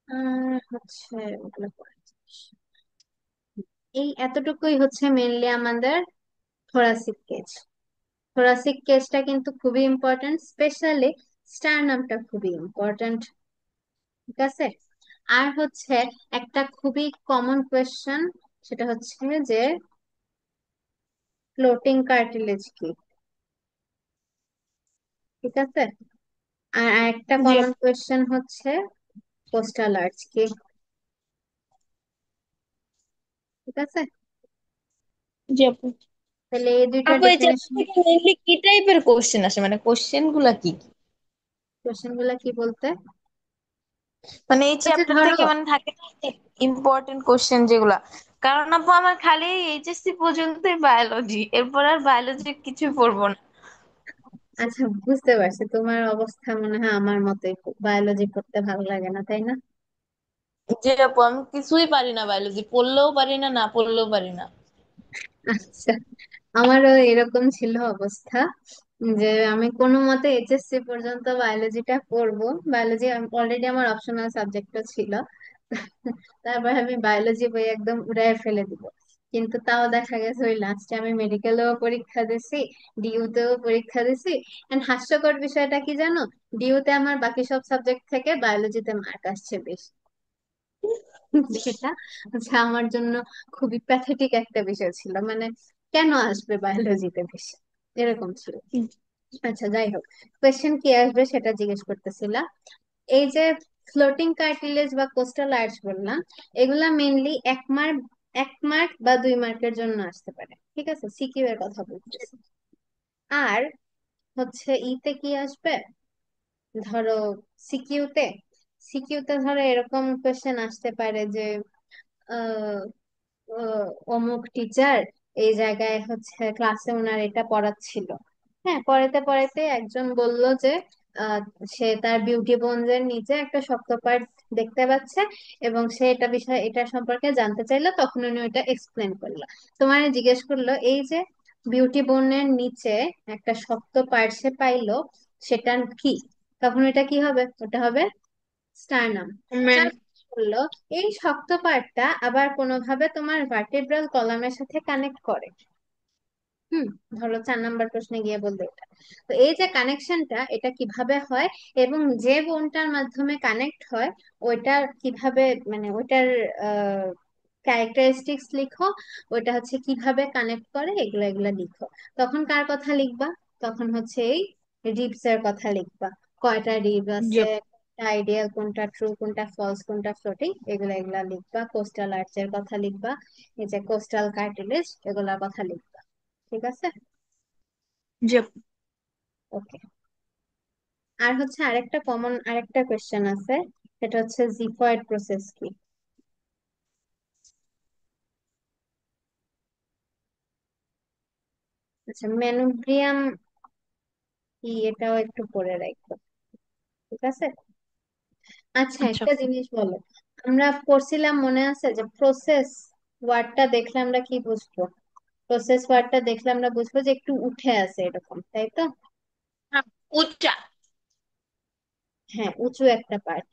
আর হচ্ছে ওগুলো পরে। এই এতটুকুই হচ্ছে মেইনলি আমাদের থোরাসিক কেজ। থোরাসিক কেজটা কিন্তু খুবই ইম্পর্ট্যান্ট, স্পেশালি স্টারনামটা খুবই ইম্পর্ট্যান্ট, ঠিক আছে? আর হচ্ছে একটা খুবই কমন কোয়েশ্চেন, সেটা হচ্ছে যে ফ্লোটিং কার্টিলেজ কি? ঠিক আছে। আর একটা জি কমন আপু। কোয়েশ্চেন হচ্ছে কোস্টাল আর্চ কি। ঠিক আছে, জি আপু। তাহলে এই দুইটা আপু এই চ্যাপ্টার ডেফিনেশন। থেকে মেইনলি কি টাইপের কোশ্চেন আসে, মানে কোশ্চেন গুলা কি কি? কোয়েশ্চেন গুলা কি বলতে? মানে এই আচ্ছা চ্যাপ্টার ধরো, থেকে মানে থাকে না ইম্পর্টেন্ট কোশ্চেন যেগুলা? কারণ আপু আমার খালি এইচএসসি পর্যন্তই বায়োলজি, এরপর আর বায়োলজি কিছু পড়বো না। আচ্ছা বুঝতে পারছি তোমার অবস্থা মনে হয় আমার মতোই, বায়োলজি পড়তে ভালো লাগে না তাই না? যে আপু আমি কিছুই পারি না, বায়োলজি পড়লেও পারি না, না পড়লেও পারি না। আচ্ছা, আমারও এরকম ছিল অবস্থা, যে আমি কোনো মতে এইচএসসি পর্যন্ত বায়োলজিটা পড়বো। বায়োলজি অলরেডি আমার অপশনাল সাবজেক্টও ছিল। তারপর আমি বায়োলজি বই একদম উড়ায় ফেলে দিব। কিন্তু তাও দেখা গেছে ওই লাস্টে আমি মেডিকেলেও পরীক্ষা দিছি, ডিইউতেও পরীক্ষা দিছি। এন্ড হাস্যকর বিষয়টা কি জানো, ডিইউতে আমার বাকি সব সাবজেক্ট থেকে বায়োলজিতে মার্ক আসছে বেশি। যেটা হচ্ছে আমার জন্য খুবই প্যাথেটিক একটা বিষয় ছিল, মানে কেন আসবে বায়োলজিতে বেশি, এরকম ছিল। আচ্ছা যাই হোক, কোয়েশ্চেন কি আসবে সেটা জিজ্ঞেস করতেছিলা। এই যে ফ্লোটিং কার্টিলেজ বা কোস্টাল আর্চ বললাম, এগুলা মেইনলি 1 মার্ক, 1 মার্ক বা 2 মার্কের জন্য আসতে পারে। ঠিক আছে, সিকিউ এর কথা বলতেছি। আর হচ্ছে ইতে কি আসবে, ধরো সিকিউতে, সিকিউতে ধরো এরকম কোয়েশ্চেন আসতে পারে যে অমুক টিচার এই জায়গায় হচ্ছে ক্লাসে ওনার এটা পড়াচ্ছিল। হ্যাঁ, পড়াতে পড়াতে একজন বলল যে আহ, সে তার বিউটি বোনদের নিচে একটা শক্ত পার্ট দেখতে পাচ্ছে, এবং সে এটা বিষয় এটা সম্পর্কে জানতে চাইলো, তখন উনি ওটা এক্সপ্লেন করলো। তোমার জিজ্ঞেস করলো এই যে বিউটি বোনের নিচে একটা শক্ত পার্ট সে পাইলো, সেটা কি, তখন এটা কি হবে? ওটা হবে স্টারনাম। মেন। চার বললো এই শক্ত পার্টটা আবার কোনোভাবে তোমার ভার্টেব্রাল কলামের সাথে কানেক্ট করে। হুম, ধরো 4 নাম্বার প্রশ্নে গিয়ে বলবে এটা। তো এই যে কানেকশনটা এটা কিভাবে হয়, এবং যে বোনটার মাধ্যমে কানেক্ট হয় ওইটা কিভাবে, মানে ওইটার ক্যারেক্টারিস্টিক্স লিখো, ওইটা হচ্ছে কিভাবে কানেক্ট করে, এগুলা এগুলা লিখো। তখন কার কথা লিখবা? তখন হচ্ছে এই রিবস এর কথা লিখবা। কয়টা রিব জি আছে, আপু। কোনটা আইডিয়াল, কোনটা ট্রু, কোনটা ফলস, কোনটা ফ্লোটিং, এগুলা এগুলা লিখবা। কোস্টাল আর্চের কথা লিখবা, এই যে কোস্টাল কার্টিলেজ, এগুলার কথা লিখবা। ঠিক আছে, জি আপু। ওকে। আর হচ্ছে আরেকটা কমন আরেকটা কোয়েশ্চেন আছে, সেটা হচ্ছে জিফয়েড প্রসেস কি। আচ্ছা ম্যানোব্রিয়াম কি, এটাও একটু পড়ে রাখবো। ঠিক আছে। আচ্ছা আচ্ছা। একটা জিনিস বলো, আমরা পড়ছিলাম মনে আছে যে প্রসেস ওয়ার্ডটা দেখলে আমরা কি বুঝবো? প্রসেস ওয়ার্ডটা দেখলে আমরা বুঝবো যে একটু উঠে আছে এরকম, তাই তো? হ্যাঁ, উচ্চা। হ্যাঁ, উঁচু একটা পার্ট।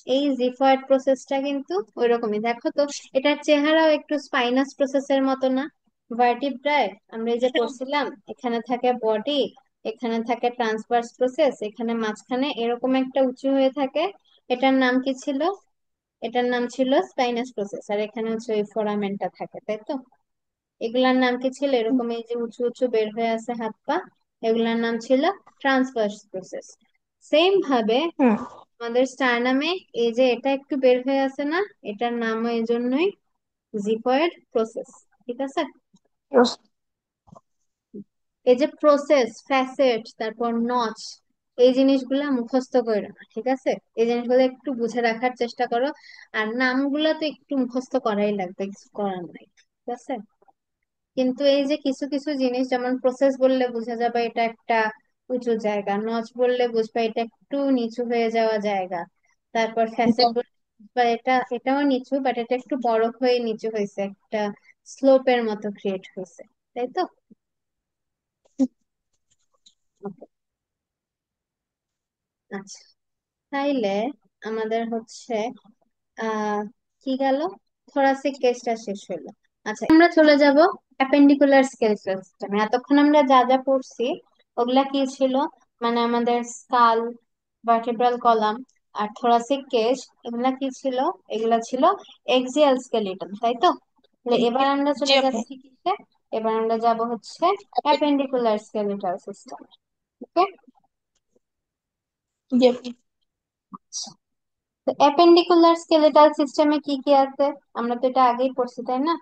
এই জিফয়েড প্রসেসটা কিন্তু ওইরকমই, দেখো তো এটার চেহারাও একটু স্পাইনাস প্রসেসের মতো না? ভার্টিব্রায় আমরা এই যে পড়ছিলাম, এখানে থাকে বডি, এখানে থাকে ট্রান্সভার্স প্রসেস, এখানে মাঝখানে এরকম একটা উঁচু হয়ে থাকে। এটার নাম কি ছিল? এটার নাম ছিল স্পাইনাস প্রসেস। আর এখানে হচ্ছে ওই ফোরামেনটা থাকে, তাই তো? এগুলার নাম কি ছিল, এরকম এই যে উঁচু উঁচু বের হয়ে আছে হাত পা, এগুলার নাম ছিল ট্রান্সভার্স প্রসেস। সেম ভাবে হুম। আমাদের স্টারনামে এই যে এটা একটু বের হয়ে আছে না, এটার নামও এই জন্যই জিফয়েড প্রসেস। ঠিক আছে। এই যে প্রসেস, ফ্যাসেট, তারপর নচ, এই জিনিসগুলা মুখস্থ করো না, ঠিক আছে? এই জিনিসগুলো একটু বুঝে রাখার চেষ্টা করো। আর নামগুলা তো একটু মুখস্থ করাই লাগবে, কিছু করার নাই। ঠিক আছে। কিন্তু এই যে কিছু কিছু জিনিস, যেমন প্রসেস বললে বোঝা যাবে এটা একটা উঁচু জায়গা, নচ বললে বুঝবা এটা একটু নিচু হয়ে যাওয়া জায়গা, তারপর ফ্যাসেট বললে বুঝবা এটা এটাও নিচু, বাট এটা একটু বড় হয়ে নিচু হয়েছে, একটা স্লোপের মতো ক্রিয়েট হয়েছে, তাই তো? Okay, আচ্ছা, তাইলে আমাদের হচ্ছে আহ কি গেল, থোরাসিক কেসটা শেষ হলো। আচ্ছা আমরা চলে যাব অ্যাপেন্ডিকুলার স্কেল সিস্টেমে। এতক্ষণ আমরা যা যা পড়ছি ওগুলা কি ছিল, মানে আমাদের স্কাল, ভার্টেব্রাল কলাম আর থোরাসিক কেস, এগুলা কি ছিল? এগুলা ছিল এক্সিয়াল স্কেলিটন, তাই তো? তাহলে এবার আমরা জি চলে আপু। যাচ্ছি কিসে, এবার আমরা যাব হচ্ছে অ্যাপেন্ডিকুলার স্কেলিটাল সিস্টেম। ওকে, জি আপু। তো অ্যাপেন্ডিকুলার স্কেলেটাল সিস্টেমে কি কি আছে? আমরা তো এটা আগেই পড়ছি, তাই না?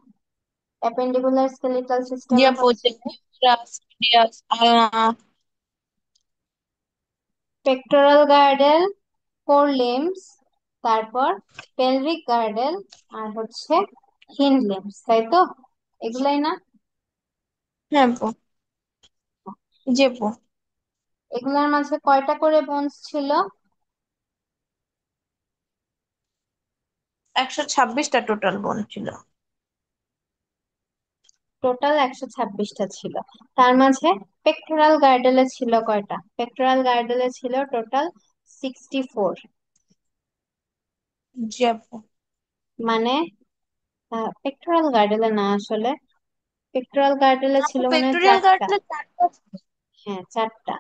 অ্যাপেন্ডিকুলার স্কেলেটাল জি সিস্টেমে আপু, হচ্ছে যে ইউরাস, মিডিয়াস, আলনা। পেক্টোরাল গার্ডেল, ফোর লিম্বস, তারপর পেলভিক গার্ডেল, আর হচ্ছে হিন্ড লিম্বস, তাই তো? এগুলাই না? হ্যাঁ আপু। জি আপু। এগুলোর মাঝে কয়টা করে বোনস ছিল? 126টা টোটাল বোন ছিল। টোটাল 126টা ছিল। তার মাঝে পেক্টোরাল গার্ডেলে ছিল কয়টা? পেক্টোরাল গার্ডেলে ছিল টোটাল 64। জি আপু। মানে পেক্টোরাল গার্ডেলে না আসলে, পেক্টোরাল গার্ডেলে আপু ছিল মনে হয় পেক্টোরিয়াল 4টা। গার্ডেনের 4টা ছিল। হ্যাঁ, 4টা।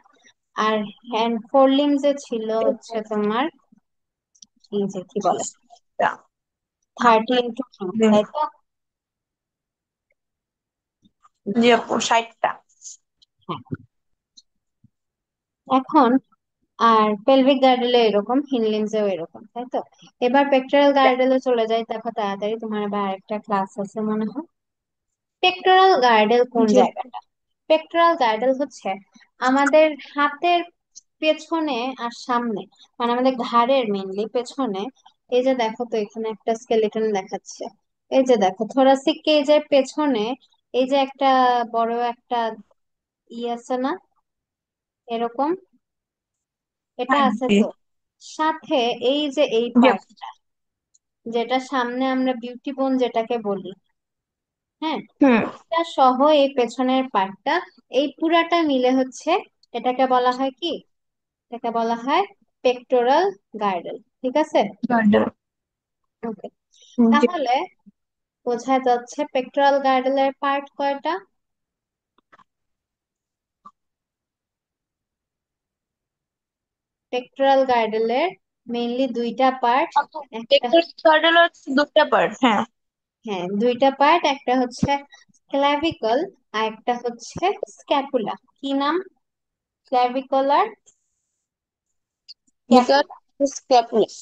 আর হ্যান্ড ফোর লিম্বসে ছিল হচ্ছে তোমার, এই যে কি বলে, টা। 30 × 2, তাই তো? জি আপু, 60টা। হ্যাঁ। এখন আর পেলভিক গার্ডেলে এরকম, হিনলিমসেও এরকম, তাই তো? এবার পেক্টোরাল গার্ডেলে চলে যাই, দেখো তাড়াতাড়ি, তোমার আবার আরেকটা ক্লাস আছে মনে হয়। পেক্টোরাল গার্ডেল কোন জি আপু। জায়গাটা? পেক্টোরাল গার্ডেল হচ্ছে আমাদের হাতের পেছনে আর সামনে, মানে আমাদের ঘাড়ের মেইনলি পেছনে। এই যে দেখো তো, এখানে একটা স্কেলেটন দেখাচ্ছে। এই যে দেখো, থোরাসিক কেজের পেছনে এই যে একটা বড় একটা ই আছে না, এরকম, এটা হ্যাঁ, আছে জি। তো। সাথে এই যে এই জি আপু। পার্টটা, যেটা সামনে আমরা বিউটি বোন যেটাকে বলি, হ্যাঁ, হুম। এটা সহ এই পেছনের পার্টটা, এই পুরাটা মিলে হচ্ছে, এটাকে বলা হয় কি? এটাকে বলা হয় পেক্টোরাল গার্ডেল, ঠিক আছে? গার্ডেন। ওকে। জি। তাহলে বোঝা যাচ্ছে পেক্টোরাল গার্ডেলের পার্ট কয়টা? পেক্টোরাল গার্ডেলের মেইনলি দুইটা পার্ট। আপু একটা, পেক্টোরিয়াল গার্ডেন হচ্ছে দুটো পার্ট, হ্যাঁ। হ্যাঁ, দুইটা পার্ট, একটা হচ্ছে ক্ল্যাভিকল আর একটা হচ্ছে স্ক্যাপুলা। কি নাম? ক্ল্যাভিকল আর বিকজ স্ক্যাপুলা। স্ক্যাপুলাস।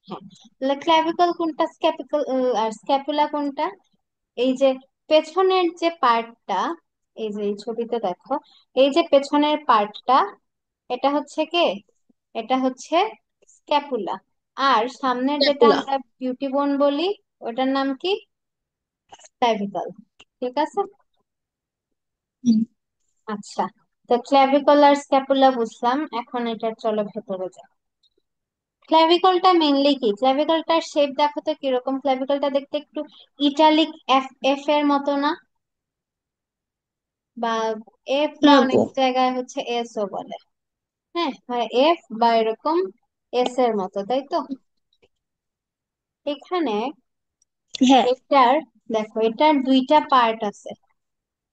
হ্যাঁ, তাহলে ক্ল্যাভিকল কোনটা, স্ক্যাপিকল আর স্ক্যাপুলা কোনটা? এই যে পেছনের যে পার্টটা, এই যে এই ছবিতে দেখো, এই যে পেছনের পার্টটা, এটা হচ্ছে কে? এটা হচ্ছে স্ক্যাপুলা। আর সামনের যেটা স্ক্যাপুলা। আমরা বিউটি বোন বলি, ওটার নাম কি? ক্ল্যাভিকল, ঠিক আছে? আচ্ছা, তো ক্ল্যাভিকল আর স্ক্যাপুলা বুঝলাম, এখন এটা চলো ভেতরে যাই। ক্ল্যাভিকলটা মেইনলি কি? ক্ল্যাভিকলটার শেপ দেখো তো কিরকম। ক্ল্যাভিকলটা দেখতে একটু ইটালিক এফ এফ এর মতো না? বা এফ, বা হ্যাঁ অনেক আপু। জায়গায় হচ্ছে এস ও বলে। হ্যাঁ, হয় এফ বা এরকম এস এর মতো, তাই তো? এখানে হ্যাঁ। এটার, দেখো এটার দুইটা পার্ট আছে।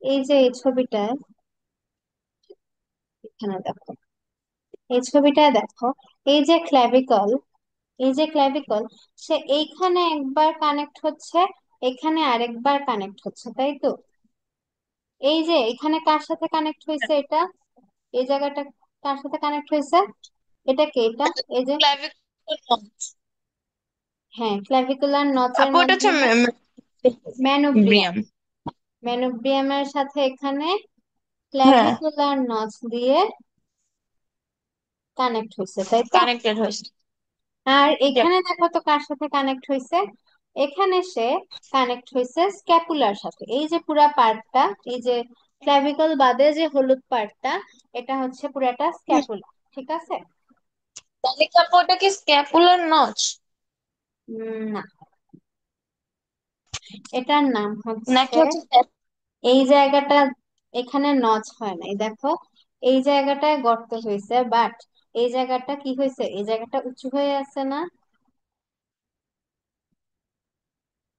এই যে এই ছবিটায়, এখানে দেখো, এই ছবিটায় দেখো, এই যে ক্ল্যাভিকল, এই যে ক্ল্যাভিকল, সে এইখানে একবার কানেক্ট হচ্ছে, এখানে আরেকবার কানেক্ট হচ্ছে, তাই তো? এই যে এখানে কার সাথে কানেক্ট হয়েছে এটা? এই জায়গাটা কার সাথে কানেক্ট হয়েছে? এটা কে এটা? এই যে, ক্ল্যাভিকুলার। হ্যাঁ, ক্ল্যাভিকুলার নচের আপু এটা হচ্ছে মাধ্যমে ম্যানোব্রিয়াম, ব্রিয়াম। ম্যানোব্রিয়ামের সাথে এখানে হ্যাঁ, ক্ল্যাভিকুলার নচ দিয়ে কানেক্ট হয়েছে, তাই তো? কানেক্টেড হয়েছে। আর জি এখানে আপু। দেখো তো কার সাথে কানেক্ট হয়েছে? এখানে সে কানেক্ট হয়েছে স্ক্যাপুলার সাথে। এই যে পুরা পার্টটা, এই যে ক্ল্যাভিকল বাদে যে হলুদ পার্টটা, এটা হচ্ছে পুরাটা হুম, স্ক্যাপুলা, ঠিক আছে? তাহলে কি আপু ওটা কি স্ক্যাপুলার নচ? না, এটার নাম নাকি হচ্ছে, হচ্ছে এই জায়গাটা, এখানে নচ হয় নাই দেখো, এই জায়গাটায় গর্ত হয়েছে, বাট এই জায়গাটা কি হয়েছে, এই জায়গাটা উঁচু হয়ে আছে না?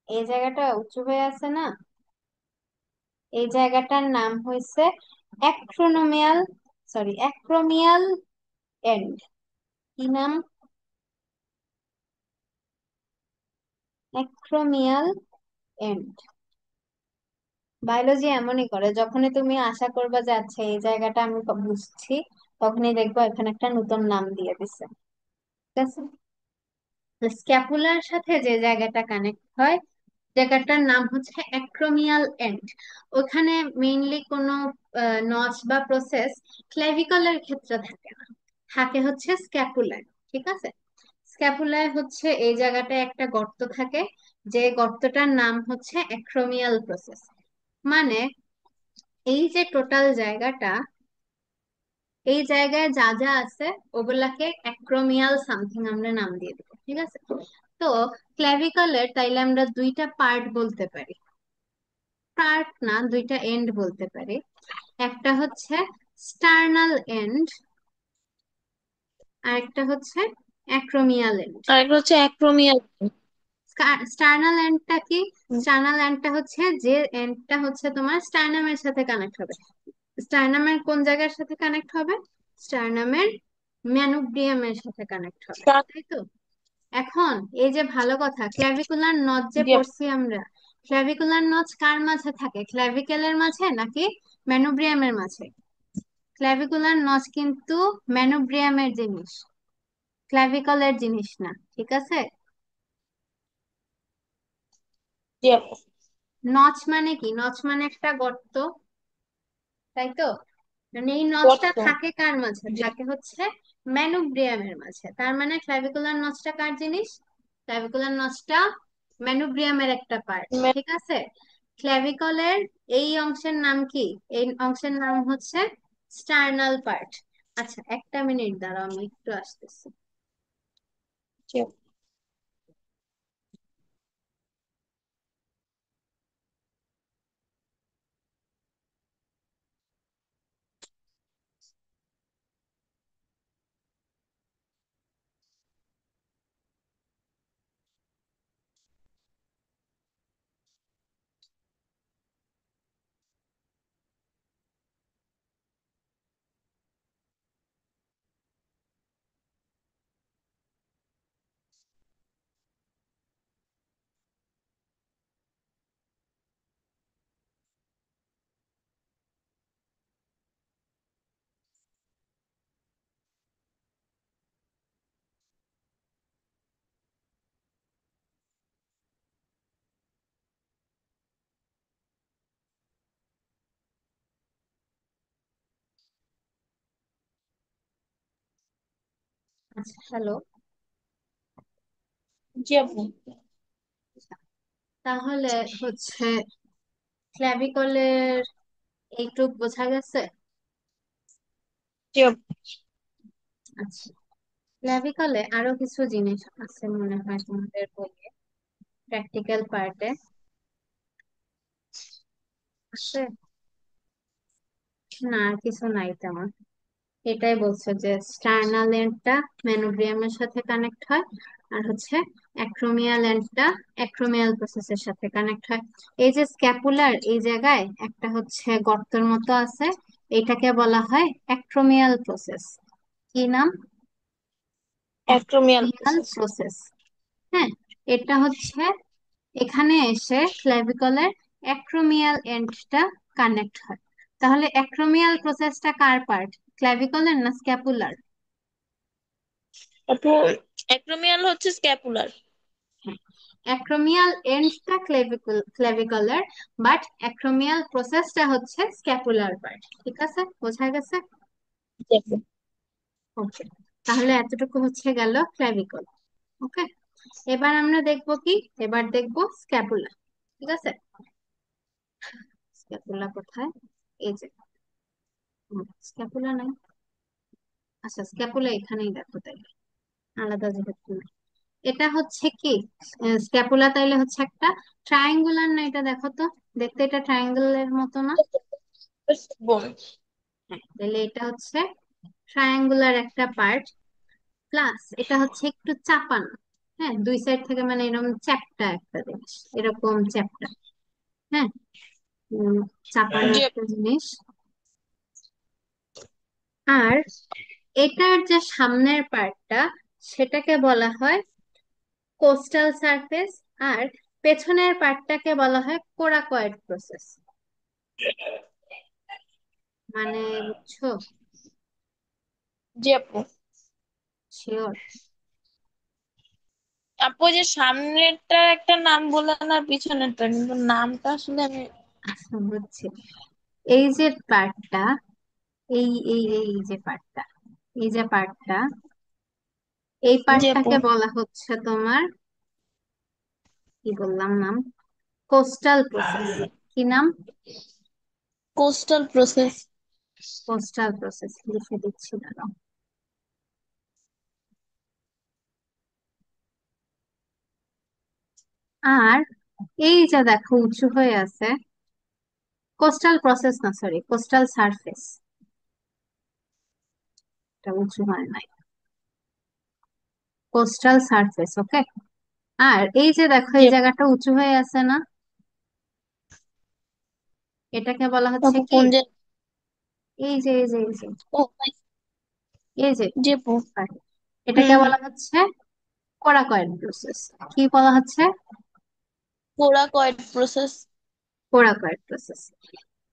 এই জায়গাটা উঁচু হয়ে আছে না? এই জায়গাটার নাম হয়েছে অ্যাক্রোনোমিয়াল, সরি, অ্যাক্রোমিয়াল এন্ড। কি নাম? Acromial and. বায়োলজি এমনই করে, যখনই তুমি আশা করবা যে আচ্ছা এই জায়গাটা আমি বুঝছি, তখনই দেখবো এখানে একটা নতুন নাম দিয়ে দিছে। ঠিক আছে, স্ক্যাপুলার সাথে যে জায়গাটা কানেক্ট হয়, জায়গাটার নাম হচ্ছে অ্যাক্রোমিয়াল এন্ড। ওখানে মেইনলি কোনো নচ বা প্রসেস ক্ল্যাভিকলের ক্ষেত্রে থাকে না, থাকে হচ্ছে স্ক্যাপুলার। ঠিক আছে, স্ক্যাপুলায় হচ্ছে এই জায়গাটায় একটা গর্ত থাকে, যে গর্তটার নাম হচ্ছে অ্যাক্রোমিয়াল প্রসেস। মানে এই যে টোটাল জায়গাটা, এই জায়গায় যা যা আছে ওগুলাকে অ্যাক্রোমিয়াল সামথিং আমরা নাম দিয়ে দেবো। ঠিক আছে, তো ক্ল্যাভিকলের তাইলে আমরা দুইটা পার্ট বলতে পারি, পার্ট না দুইটা এন্ড বলতে পারি। একটা হচ্ছে স্টার্নাল এন্ড, আর একটা হচ্ছে অ্যাক্রোমিয়াল এন্ড। আর একটা হচ্ছে অ্যাক্রোমিয়াল। স্টার্নাল এন্ডটা কি? স্টার্নাল এন্ডটা হচ্ছে যে এন্ডটা হচ্ছে তোমার স্টার্নামের সাথে কানেক্ট হবে। স্টার্নামের কোন জায়গার সাথে কানেক্ট হবে? স্টার্নামের ম্যানুব্রিয়ামের সাথে কানেক্ট হবে, তাই তো? এখন এই যে ভালো কথা, ক্ল্যাভিকুলার নচ যে পড়ছি আমরা, ক্ল্যাভিকুলার নচ কার মাঝে থাকে, ক্ল্যাভিকেলের মাঝে নাকি ম্যানুব্রিয়ামের মাঝে? ক্ল্যাভিকুলার নচ কিন্তু ম্যানুব্রিয়ামের জিনিস, ক্ল্যাভিকলের জিনিস না। ঠিক আছে, জি আপু। নচ মানে কি? নচ মানে একটা গর্ত, তাই তো? মানে এই নচটা গর্ত। থাকে কার মাঝে? জি থাকে হচ্ছে ম্যানুব্রিয়ামের মাঝে। তার মানে ক্ল্যাভিকুলার নচটা কার জিনিস? ক্ল্যাভিকুলার নচটা ম্যানুব্রিয়ামের একটা পার্ট। আপু। ঠিক আছে, ক্ল্যাভিকলের এই অংশের নাম কি? এই অংশের নাম হচ্ছে স্টার্নাল পার্ট। আচ্ছা, একটা মিনিট দাঁড়াও, আমি একটু আসতেছি। জি আপু। আচ্ছা, হ্যালো। জি আপু। তাহলে হচ্ছে ক্ল্যাভিকলের এইটুক বোঝা গেছে। জি আপু। আচ্ছা, ক্ল্যাভিকলে আরো কিছু জিনিস আছে মনে হয় তোমাদের বইয়ে, প্র্যাকটিক্যাল পার্টে আছে। না, আর কিছু নাই তেমন। এটাই বলছে যে স্টার্নাল এন্ডটা ম্যানোব্রিয়ামের সাথে কানেক্ট হয়, আর হচ্ছে অ্যাক্রোমিয়াল এন্ডটা অ্যাক্রোমিয়াল প্রসেসের সাথে কানেক্ট হয়। এই যে স্ক্যাপুলার এই জায়গায় একটা হচ্ছে গর্তের মতো আছে, এটাকে বলা হয় অ্যাক্রোমিয়াল প্রসেস। কি নাম? Acromial acromial process. প্রসেস। হ্যাঁ, এটা হচ্ছে এখানে এসে ক্ল্যাভিকলের অ্যাক্রোমিয়াল এন্ডটা কানেক্ট হয়। তাহলে অ্যাক্রোমিয়াল প্রসেসটা কার পার্ট, ক্ল্যাভিকলের না স্ক্যাপুলার? আপু, অ্যাক্রোমিয়াল হচ্ছে স্ক্যাপুলার। অ্যাক্রোমিয়াল এন্ডটা ক্ল্যাভিকলের, বাট অ্যাক্রোমিয়াল প্রসেসটা হচ্ছে স্ক্যাপুলার পার্ট। ঠিক আছে, বোঝা গেছে? জি আপু। ওকে, তাহলে এতটুকু হচ্ছে গেল ক্ল্যাভিকল। ওকে, এবার আমরা দেখবো কি? এবার দেখবো স্ক্যাপুলা। ঠিক আছে, স্ক্যাপুলা কোথায়? এই যে, স্ক্যাপুলা নাই। আচ্ছা, স্ক্যাপুলা এখানেই দেখো তাইলে, আলাদা যেহেতু না। এটা হচ্ছে কি, স্ক্যাপুলা তাইলে হচ্ছে একটা ট্রায়াঙ্গুলার না? এটা দেখো তো, দেখতে এটা ট্রায়াঙ্গেলের মতো না? বোন। হ্যাঁ, তাহলে এটা হচ্ছে ট্রায়াঙ্গুলার একটা পার্ট, প্লাস এটা হচ্ছে একটু চাপানো। হ্যাঁ, দুই সাইড থেকে মানে এরকম চ্যাপ্টা একটা জিনিস, এরকম চ্যাপ্টা। হ্যাঁ, উম, চাপানো জি একটা আপু। জিনিস। আর এটার যে সামনের পার্টটা, সেটাকে বলা হয় কোস্টাল সারফেস। আর পেছনের পার্টটাকে বলা হয় কোরাকয়েড প্রসেস। মানে বুঝছো? জি আপু। শিওর? আপু ওই যে সামনেরটার একটা নাম বললেন আর পিছনেরটা, কিন্তু নামটা আসলে আমি। আচ্ছা, বুঝছি। এই যে পার্টটা, এই যে পার্টটা, এই যে পার্টটা, এই জি আপু। পার্টটাকে বলা হচ্ছে তোমার, কি বললাম নাম, কোস্টাল প্রসেস। কি নাম? Coastal process. কোস্টাল প্রসেস লিখে দিচ্ছি, দাঁড়াও। আর এই যে দেখো উঁচু হয়ে আছে, কোস্টাল প্রসেস না, সরি, কোস্টাল সারফেস। এটা উঁচু হয় নাই, কোস্টাল সারফেস, ওকে। আর এই যে দেখো জি এই আপু। জায়গাটা উঁচু হয়ে আছে না, এটাকে বলা হচ্ছে আপু কি, কোন যে। এই যে ও my- এই যে জি আপু। এটাকে হুম হুম। বলা হচ্ছে কোরাকয়েড প্রসেস। কি বলা হচ্ছে? Coracoid process. Coracoid process.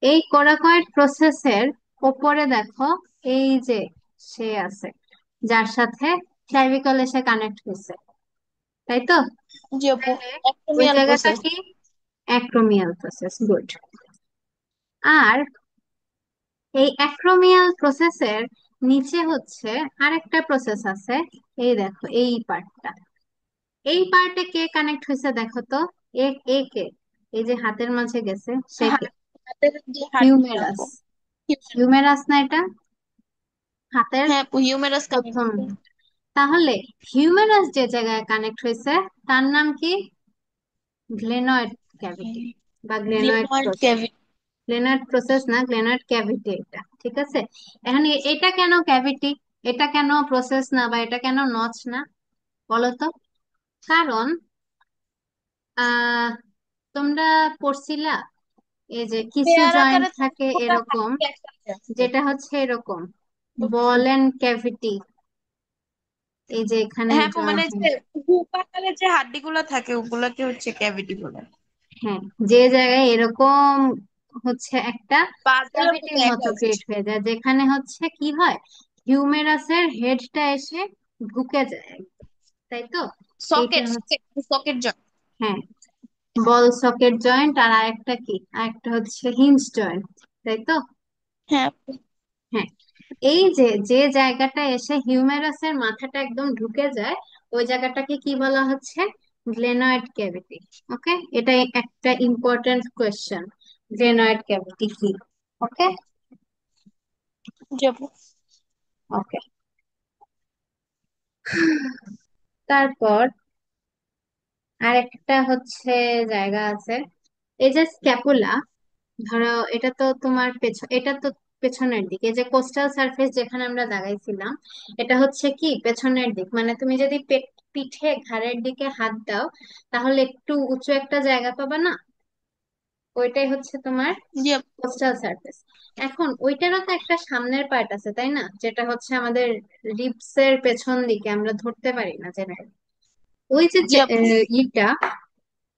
এই কোরাকয়েড প্রসেসের উপরে দেখো, এই যে সে আছে, যার সাথে ক্লাভিকল এসে কানেক্ট হয়েছে, তাই তো? জি আপু। তাহলে ওই অ্যাক্টোমিয়াল জায়গাটা প্রসেস। কি? Acromial process, good. আর এই অ্যাক্রোমিয়াল প্রসেসের নিচে হচ্ছে আরেকটা প্রসেস আছে। এই দেখো এই পার্টটা, এই পার্টে কে কানেক্ট হয়েছে দেখো তো। এ এ কে? এই যে হাতের মাঝে গেছে, সে কে? হাতের যে হাড্ডিটা হিউমেরাস। আপু। হিউমেরাস না এটা? হাতের হ্যাঁ আপু, হিউমেরাস প্রথম। কানেক্ট। তাহলে হিউমেরাস যে জায়গায় কানেক্ট হয়েছে তার নাম কি? গ্লেনয়েড ক্যাভিটি বা glenoid glenoid process. Cavity. Glenoid process না, গ্লেনয়েড ক্যাভিটি এটা, ঠিক আছে। এখন এটা কেন ক্যাভিটি, এটা কেন প্রসেস না, বা এটা কেন নচ না, বলো তো? কারণ আহ তোমরা পড়ছিলা, এই যে কিছু পেয়ার জয়েন্ট আকারে থাকে কতটা এরকম, হাড্ডি একসাথে আছে? যেটা হচ্ছে এরকম বল এন্ড ক্যাভিটি, এই যে এখানে হ্যাঁ আপু, মানে যে জয়েন্ট। হুপ আকারে যে হাড্ডি গুলা থাকে ওগুলাকে হচ্ছে ক্যাভিটি বলে। হ্যাঁ, যে জায়গায় এরকম হচ্ছে একটা পাজলের মতো ক্যাভিটির মতো ক্রিয়েট অ্যাটাচড। হয়ে যায়, যেখানে হচ্ছে কি হয়, হিউমেরাসের হেডটা এসে ঢুকে যায়, তাই তো? এইটা সকেট হচ্ছে, সকেট সকেট জয়েন্ট। হ্যাঁ, বল সকেট জয়েন্ট। আর আরেকটা কি, আরেকটা হচ্ছে হিঞ্জ জয়েন্ট, তাই তো? হ্যাঁ আপু। হ্যাঁ, এই যে যে জায়গাটা এসে হিউমেরাসের মাথাটা একদম ঢুকে যায়, ওই জায়গাটাকে কি বলা হচ্ছে? Glenoid cavity. ওকে, এটা একটা ইম্পর্টেন্ট কোয়েশ্চেন, গ্লেনয়েড ক্যাভিটি কি। ওকে। জি আপু। ওকে, তারপর আরেকটা হচ্ছে জায়গা আছে, এই যে স্ক্যাপুলা, ধরো এটা তো তোমার পেছন, এটা তো পেছনের দিকে, এই যে কোস্টাল সারফেস যেখানে আমরা দাগাইছিলাম, এটা হচ্ছে কি পেছনের দিক, মানে তুমি যদি পিঠে ঘাড়ের দিকে হাত দাও, তাহলে একটু উঁচু একটা জায়গা পাবা না, ওইটাই হচ্ছে তোমার জি আপু। Coastal surface. এখন ওইটারও তো একটা সামনের পার্ট আছে, তাই না, যেটা হচ্ছে আমাদের রিবস এর পেছন দিকে, আমরা ধরতে পারি না জেনারেলি। ওই যে জি আপু। ইটা,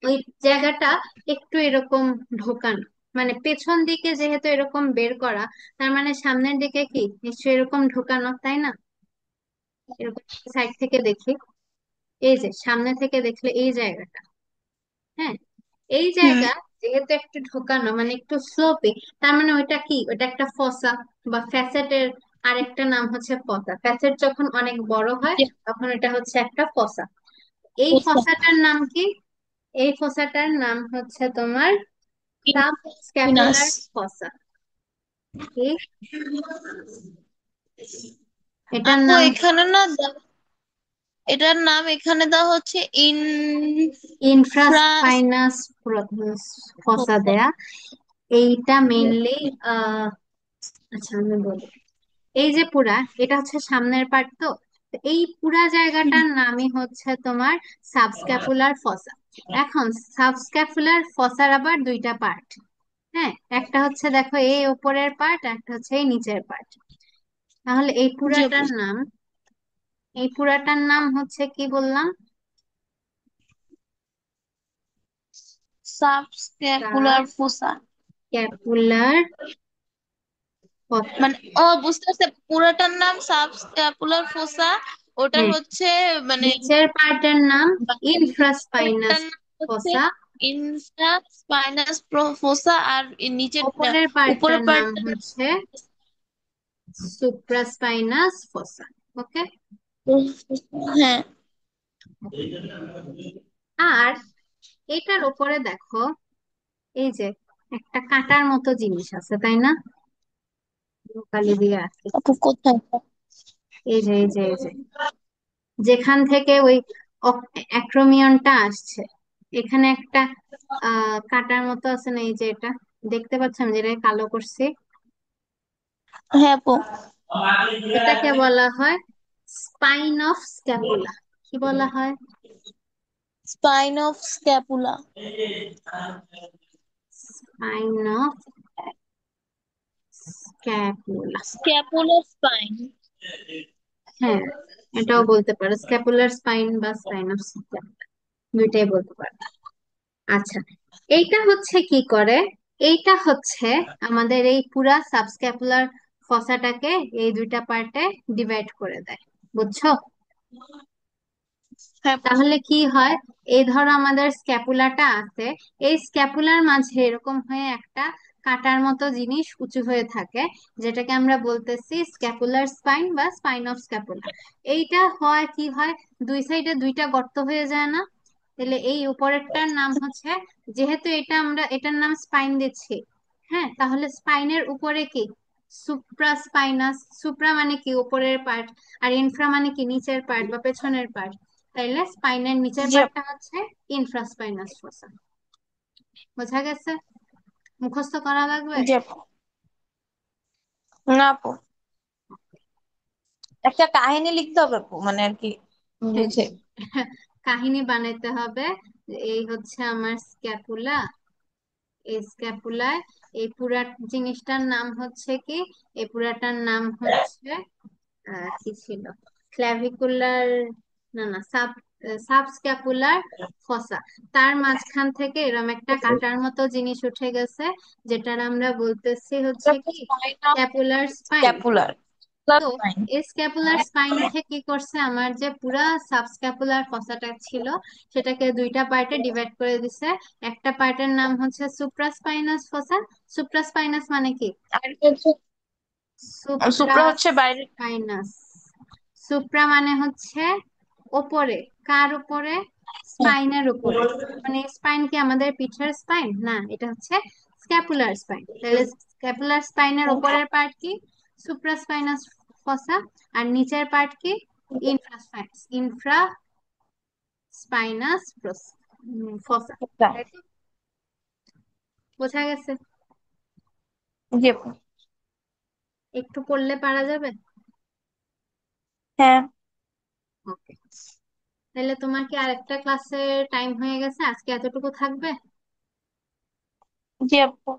ওই জায়গাটা একটু এরকম ঢোকানো, মানে পেছন দিকে যেহেতু এরকম বের করা, তার মানে সামনের দিকে কি নিশ্চয়ই এরকম ঢোকানো, তাই না? এরকম সাইড থেকে দেখি, এই যে সামনে থেকে দেখলে এই জায়গাটা, হ্যাঁ, এই হুম। জায়গা যেহেতু একটু ঢোকানো, মানে একটু স্লোপে, তার মানে ওইটা কি, ওইটা একটা ফসা বা ফ্যাসেটের আরেকটা নাম হচ্ছে ফসা। ফ্যাসেট যখন অনেক বড় হয়, জি তখন এটা হচ্ছে একটা ফসা। এই আপু। ফসাটার নাম কি? এই ফসাটার নাম হচ্ছে তোমার সাব ইনাস। স্ক্যাপুলার ফসা। কি? এটার আপু নাম এখানে না এটার নাম এখানে দেওয়া হচ্ছে ইনফ্রাস। ইনফ্রাস্পাইনাস ফসা দেয়া। এইটা মেইনলি আহ আচ্ছা আমি বলি, এই যে পুরা, এটা হচ্ছে সামনের পার্ট তো, তো এই পুরা জায়গাটার নামই হচ্ছে তোমার সাবস্ক্যাপুলার ফসা। এখন সাবস্ক্যাপুলার ফসার আবার দুইটা পার্ট, হ্যাঁ, একটা হচ্ছে দেখো এই উপরের পার্ট, একটা হচ্ছে এই নিচের পার্ট। তাহলে জি আপু। এই পুরাটার নাম হচ্ছে কি বললাম? সাবস্ক্যাপুলার ফোসা। সাবস্ক্যাপুলার ফসা। মানে ও বুঝতে পারছে, পুরোটার নাম সাবস্ক্যাপুলার ফোসা, ওটার হ্যাঁ, হচ্ছে মানে নিচের পার্টের নাম ইনফ্রাস্পাইনাস নিচেরটার নাম হচ্ছে ফসা, ইনস্টা স্পাইনাস ফোসা, আর নিচের ওপরের উপরের পার্টটার নাম পার্টটা হচ্ছে সুপ্রাস্পাইনাস ফসা। ওকে। হ্যাঁ। আর এটার উপরে দেখো, এই যে একটা কাঁটার মতো জিনিস আছে, তাই না? কালি দিয়ে আছে। আপু কোথায়? এই যে যেখান থেকে ওই অ্যাক্রোমিয়নটা আসছে, এখানে একটা কাঁটার মতো আছে না? এই যে এটা দেখতে পাচ্ছেন, যেটা কালো করছে, হ্যাঁ আপু। এটাকে বলা হয় স্পাইন অফ স্ক্যাপুলা। কি বলা হয়? Spine of scapula. Spine of scapula. Scapular spine. হ্যাঁ, এটাও বলতে পারো, স্ক্যাপুলার স্পাইন বা স্পাইন অফ স্ক্যাপুলা, দুইটাই বলতে পারো। আচ্ছা, এইটা হচ্ছে কি করে, এইটা হচ্ছে আমাদের এই পুরা সাবস্ক্যাপুলার ফসাটাকে এই দুইটা পার্টে ডিভাইড করে দেয়। বুঝছো? হ্যাঁ আপু। তাহলে কি হয়, এই ধরো আমাদের স্ক্যাপুলাটা আছে, এই স্ক্যাপুলার মাঝে এরকম হয়ে একটা কাঁটার মতো জিনিস উঁচু হয়ে থাকে, যেটাকে আমরা বলতেছি স্ক্যাপুলার স্পাইন বা স্পাইন অফ স্ক্যাপুলা। এইটা হয় কি হয়, দুই সাইডে দুইটা গর্ত হয়ে যায় না? তাহলে এই উপরেরটার নাম হচ্ছে, যেহেতু এটা আমরা এটার নাম স্পাইন দিচ্ছি, হ্যাঁ, তাহলে স্পাইনের উপরে কি, সুপ্রা স্পাইনাস। সুপ্রা মানে কি উপরের পার্ট, আর ইনফ্রা মানে কি নিচের পার্ট বা পেছনের পার্ট। তাইলে স্পাইনের নিচের জি আপু। পার্টটা হচ্ছে ইনফ্রাস্পাইনাস ফোসা। বোঝা গেছে? মুখস্থ করা লাগবে? জি আপু। না আপু, একটা কাহিনী লিখতে হবে আপু, মানে আর কি হ্যাঁ, বুঝে। কাহিনী বানাইতে হবে। এই হচ্ছে আমার স্ক্যাপুলা, এই স্ক্যাপুলায় এই পুরা জিনিসটার নাম হচ্ছে কি, এই পুরাটার নাম হচ্ছে কি ছিল, ক্ল্যাভিকুলার, না না, সাবস্ক্যাপুলার ফসা। তার মাঝখান থেকে এরকম একটা কাটার মতো জিনিস উঠে গেছে, যেটার আমরা বলতেছি হচ্ছে কি spine of scapular spine. Scapular তো স্পাইন। এই স্ক্যাপুলার স্পাইন উঠে কি করছে, আমার যে পুরা সাবস্ক্যাপুলার ফসাটা ছিল, সেটাকে দুইটা পার্টে ডিভাইড করে দিছে। একটা পার্টের নাম হচ্ছে সুপ্রাস্পাইনাস ফসা। সুপ্রাস্পাইনাস মানে কি, আর হচ্ছে সুপ্রা হচ্ছে বাইরে। সুপ্রাস্পাইনাস। সুপ্রা মানে হচ্ছে ওপরে, কার উপরে? হ্যাঁ, স্পাইনের উপরে। মানে স্পাইন কি আমাদের পিঠের স্পাইন না, এটা হচ্ছে স্ক্যাপুলার স্পাইন। তাহলে স্ক্যাপুলার স্পাইনের উপরের পার্ট কি, সুপ্রাস্পাইনাস ফসা। আর নিচের পার্ট কি, ইনফ্রা স্পাইনাস ফসা। তাই তো? বোঝা গেছে? জি আপু। একটু পড়লে পারা যাবে। হ্যাঁ। ওকে, তাহলে তোমার কি আরেকটা ক্লাসের টাইম হয়ে গেছে, আজকে এতটুকু থাকবে? জি আপু।